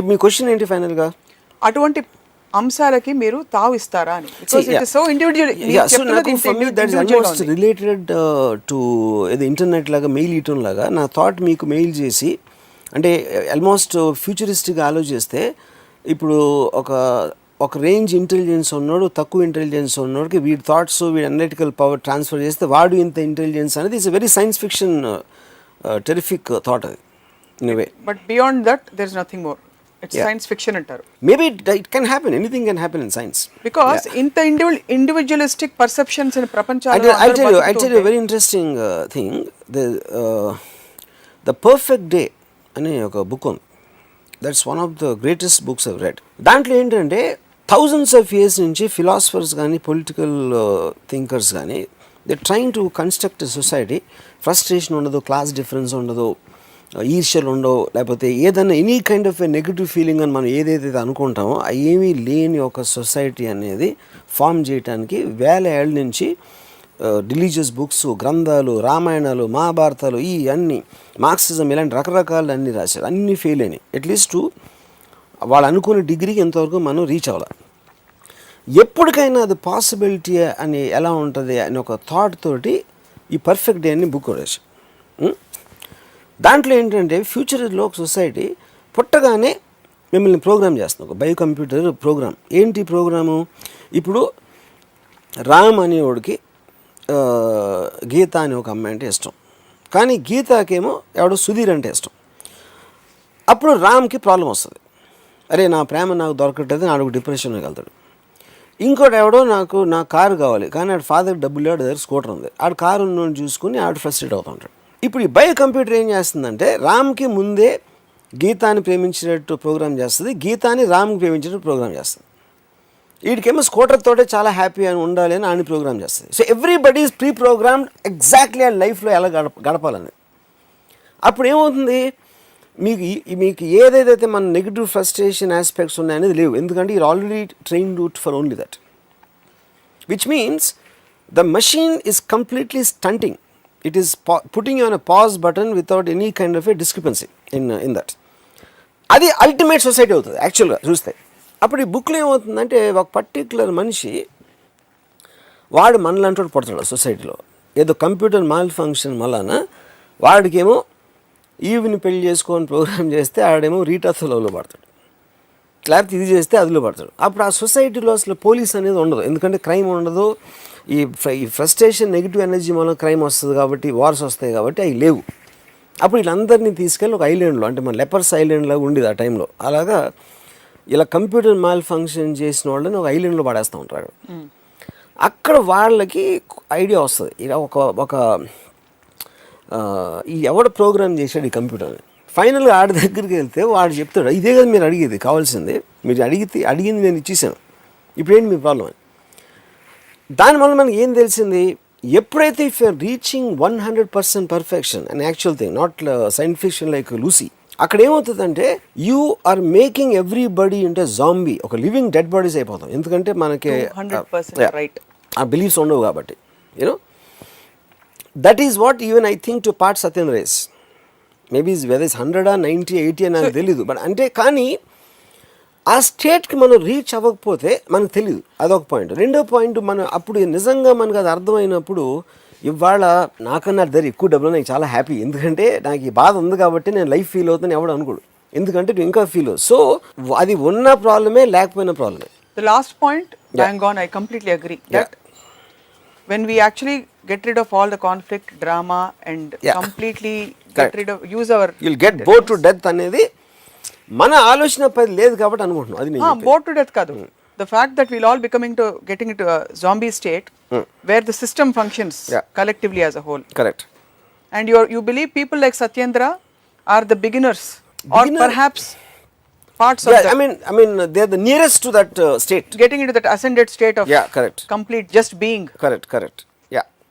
me question ఏంటి ఫైనల్గా? అటువంటి అంశాలకి మీరు తావు ఇస్తారా అని. Because it is so individual. So నాకు for me that is almost related to ఏదో ఇంటర్నెట్ లాగా మెయిల్ ఇయటం లాగా. నా థాట్ మీకు మెయిల్ చేసి, అంటే ఆల్మోస్ట్ ఫ్యూచరిస్టిక్గా ఆలోచిస్తే ఇప్పుడు ఒక రేంజ్ ఇంటెలిజెన్స్ ఉన్నాడు, తక్కువ ఇంటెలిజెన్స్ ఉన్నోడికి వీడి థాట్స్, వీడి అనలిటికల్ పవర్ ట్రాన్స్ఫర్ చేస్తే వాడు ఇంత ఇంటెలిజెన్స్ అనేది it's very science fiction terrific thought అది in way. But beyond that there is nothing more. It's science fiction అంటారు. Maybe it can happen, anything can happen in science. Because ఇంత ఇండివిజువలిస్టిక్ పర్సెప్షన్స్ ఇన్ ప్రపంచంలో I'll tell you a very interesting thing. The Perfect Day అనే ఒక బుక్ ఉంది. That's one of the greatest books I've red. దాంట్లో ఏంటంటే థౌజండ్స్ ఆఫ్ ఇయర్స్ నుంచి ఫిలాసఫర్స్ కానీ పొలిటికల్ థింకర్స్ కానీ they trying to construct society. Frustration ఉండదు, క్లాస్ డిఫరెన్స్ ఉండదు, ఈర్ష్యలు ఉండవు, లేకపోతే ఏదైనా any kind of a negative feeling అని మనం ఏదైతే అనుకుంటామో ఏమీ లేని ఒక సొసైటీ అనేది ఫామ్ చేయడానికి వేల ఏళ్ళ నుంచి రిలీజియస్ బుక్స్, గ్రంథాలు, రామాయణాలు, మహాభారతాలు, ఈ అన్ని మార్క్సిజం ఇలాంటి రకరకాలు అన్నీ రాశారు. అన్నీ ఫెయిల్ అయినాయి. అట్లీస్ట్ వాళ్ళు అనుకునే డిగ్రీకి ఎంతవరకు మనం రీచ్ అవ్వాలి. ఎప్పటికైనా అది పాసిబిలిటీ అని ఎలా ఉంటుంది అని ఒక థాట్ తోటి ఈ పర్ఫెక్ట్ డే అని బుక్ రాసి, దాంట్లో ఏంటంటే ఫ్యూచర్లో ఒక సొసైటీ పుట్టగానే మిమ్మల్ని ప్రోగ్రామ్ చేస్తుంది, ఒక బయో కంప్యూటర్ ప్రోగ్రామ్. ఏంటి ప్రోగ్రాము? ఇప్పుడు రామ్ అనేవాడికి గీత అనే ఒక అమ్మాయి అంటే ఇష్టం, కానీ గీతాకేమో ఎవడో సుధీర్ అంటే ఇష్టం. అప్పుడు రామ్కి ప్రాబ్లం వస్తుంది, అరే నా ప్రేమ నాకు దొరకట్లేదు, ఆడు డిప్రెషన్లోకి వెళ్తాడు. ఇంకోటి ఎవడో నా కారు కావాలి, కానీ ఆడు ఫాదర్ డబ్బులు లేడు, దగ్గర స్కూటర్ ఉంది, ఆడు కారు ఉన్నోని చూసుకుని ఆడు ఫ్రస్ట్రేట్ అవుతుంటాడు. ఇప్పుడు ఈ బయో కంప్యూటర్ ఏం చేస్తుందంటే రామ్కి ముందే గీతాని ప్రేమించినట్టు ప్రోగ్రామ్ చేస్తుంది, గీతాని రామ్కి ప్రేమించినట్టు ప్రోగ్రామ్ చేస్తుంది. వీడికేమో స్కూటర్ తోటే చాలా హ్యాపీ అని ఉండాలి అని ఆయన ప్రోగ్రామ్ చేస్తుంది. So everybody is pre programmed exactly ఆ లైఫ్లో ఎలా గడపాలని. అప్పుడు ఏమవుతుంది, మీకు ఏదైతే మన నెగిటివ్ ఫ్రస్ట్రేషన్ ఆస్పెక్ట్స్ ఉన్నాయనేది లేవు, ఎందుకంటే you're already trained for only that, which means the machine is completely stunting. It is putting you on a pause button without any kind of a discrepancy in that. అది అల్టిమేట్ సొసైటీ అవుతుంది యాక్చువల్గా చూస్తే. అప్పుడు ఈ బుక్లో ఏమవుతుందంటే ఒక పర్టిక్యులర్ మనిషి వాడు మనలాంటి పడుతున్నాడు సొసైటీలో, ఏదో కంప్యూటర్ మాల్ ఫంక్షన్ వలన వాడికేమో ఈవిని పెళ్లి చేసుకొని ప్రోగ్రామ్ చేస్తే ఆడేమో రీటాతో లవ్లో పడతాడు. లేకపోతే ఇది చేస్తే అదిలో పడతాడు. అప్పుడు ఆ సొసైటీలో అసలు పోలీస్ అనేది ఉండదు, ఎందుకంటే క్రైమ్ ఉండదు. ఈ ఫ్రస్ట్రేషన్ నెగిటివ్ ఎనర్జీ మూలం క్రైమ్ వస్తుంది కాబట్టి, వార్స్ వస్తాయి కాబట్టి అవి లేవు. అప్పుడు వీళ్ళందరినీ తీసుకెళ్ళి ఒక ఐలాండ్లో, అంటే మన లెపర్స్ ఐలాండ్లో ఉండేది ఆ టైంలో, అలాగా ఇలా కంప్యూటర్ మాల్ ఫంక్షన్ చేసిన వాళ్ళని ఒక ఐలాండ్లో పడేస్తూ ఉంటారు. అక్కడ వాళ్ళకి ఐడియా వస్తుంది, ఇలా ఒక ఈ ఎవడ ప్రోగ్రామ్ చేశాడు ఈ కంప్యూటర్ని. ఫైనల్గా ఆడి దగ్గరికి వెళ్తే వాడు చెప్తాడు, ఇదే కదా మీరు అడిగేది, కావాల్సింది మీరు అడిగింది నేను ఇచ్చేసాను, ఇప్పుడేంటి మీ ప్రాబ్లం అని. దానివల్ల మనకి ఏం తెలిసింది, ఎప్పుడైతే if you're reaching 100% perfection and actual thing, not science fiction like Lucy, అక్కడ ఏమవుతుందంటే you are making everybody into zombie, ఒక లివింగ్ డెడ్ బాడీస్ అయిపోతాం. ఎందుకంటే మనకి ఆ బిలీఫ్స్ ఉండవు కాబట్టి. You know that is what even I think to part Satyendra race. Maybe whether is 100 90 80 అని నాకు తెలీదు, బట్ అంటే కానీ ఆ స్టేట్కి మనం రీచ్ అవ్వకపోతే మనకు తెలియదు, అదొక పాయింట్. రెండో పాయింట్, మనం అప్పుడు నిజంగా మనకు అది అర్థమైనప్పుడు, ఇవాళ నాకన్నా దగ్గర ఎక్కువ డబ్బులు, నాకు చాలా హ్యాపీ, ఎందుకంటే నాకు ఈ బాధ ఉంది కాబట్టి నేను లైఫ్ ఫీల్ అవుతాను ఎవడు అనుకోడు, ఎందుకంటే నువ్వు ఇంకా ఫీల్ అవ్వు. సో అది ఉన్న ప్రాబ్లమే, లేకపోయిన ప్రాబ్లమే. The last point, bang on, I completely agree that when we actually get rid of all the conflict, drama and completely get rid of, use our, you'll get bored to death అనేది మన ఆలోచన పది లేదు కాబట్టి అనుకుంటున్నాం. అది నేను bored to death కాదు, the fact that we'll all getting into a zombie state where the system functions collectively as a whole. Correct. And you believe people like Satyendra are the beginners or perhaps parts of that. I mean they're the nearest to that state, getting into that ascended state of correct, complete just being. Correct.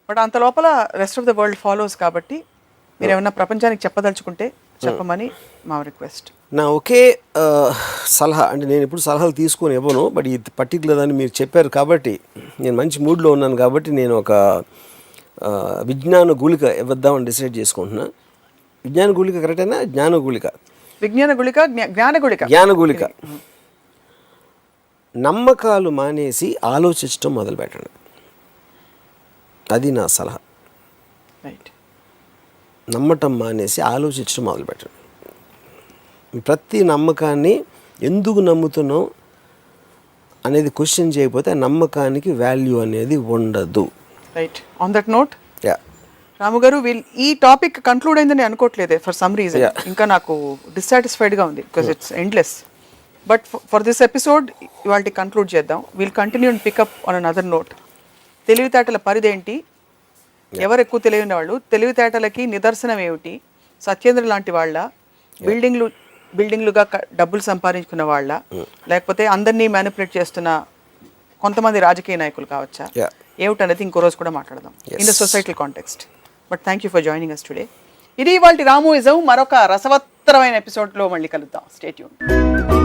But అంత లోపల rest of the world follows కాబట్టి మీరు ఏమన్నా ప్రపంచానికి చెప్పదలుచుకుంటే చెప్పమని మా రిక్వెస్ట్. నా ఒకే సలహా, అంటే నేను ఎప్పుడు సలహాలు తీసుకొని ఇవ్వను, బట్ ఈ పర్టికులర్ అని మీరు చెప్పారు కాబట్టి నేను మంచి మూడ్లో ఉన్నాను కాబట్టి నేను ఒక విజ్ఞాన గుళిక ఇవ్వద్దామని డిసైడ్ చేసుకుంటున్నా. విజ్ఞాన గుళిక కరెక్టేనా? జ్ఞాన గుళిక, జ్ఞాన గుళిక. నమ్మకాలు మానేసి ఆలోచించడం మొదలు పెట్టండి, అది నా సలహా. నమ్మటం మానేసి ఆలోచించడం మొదలు పెట్టండి. ప్రతి నమ్మకాన్ని ఎందుకు నమ్ముతున్నాం అనేది క్వశ్చన్ చేయకపోతే ఆ నమ్మకానికి వాల్యూ అనేది ఉండదు. రైట్. ఆన్ దట్ నోట్, రాము గారు, ఈ టాపిక్ కంక్లూడ్ అయిందని అనుకోవట్లేదే ఫర్ సమ్ రీజన్. ఇంకా నాకు డిస్సాటిస్ఫైడ్గా ఉంది because it's endless. But for this episode ఇవాళ కంక్లూడ్ చేద్దాం. Will continue and pick up on another note. తెలివితేటల పరిధేంటి, ఎవరు ఎక్కువ తెలియని వాళ్ళు, తెలివితేటలకి నిదర్శనం ఏమిటి, సత్యేంద్ర లాంటి వాళ్ళ, బిల్డింగ్లుగా డబ్బులు సంపాదించుకున్న వాళ్ళ, లేకపోతే అందరినీ మ్యానిపులేట్ చేస్తున్న కొంతమంది రాజకీయ నాయకులు కావచ్చా, ఏమిటనేది ఇంకో రోజు కూడా మాట్లాడదాం in the societal context. But thank you for joining us today. ఇది ఇవాళ రామూయిజం. మరొక రసవత్తరమైన ఎపిసోడ్లో మళ్ళీ కలుద్దాం. Stay tuned.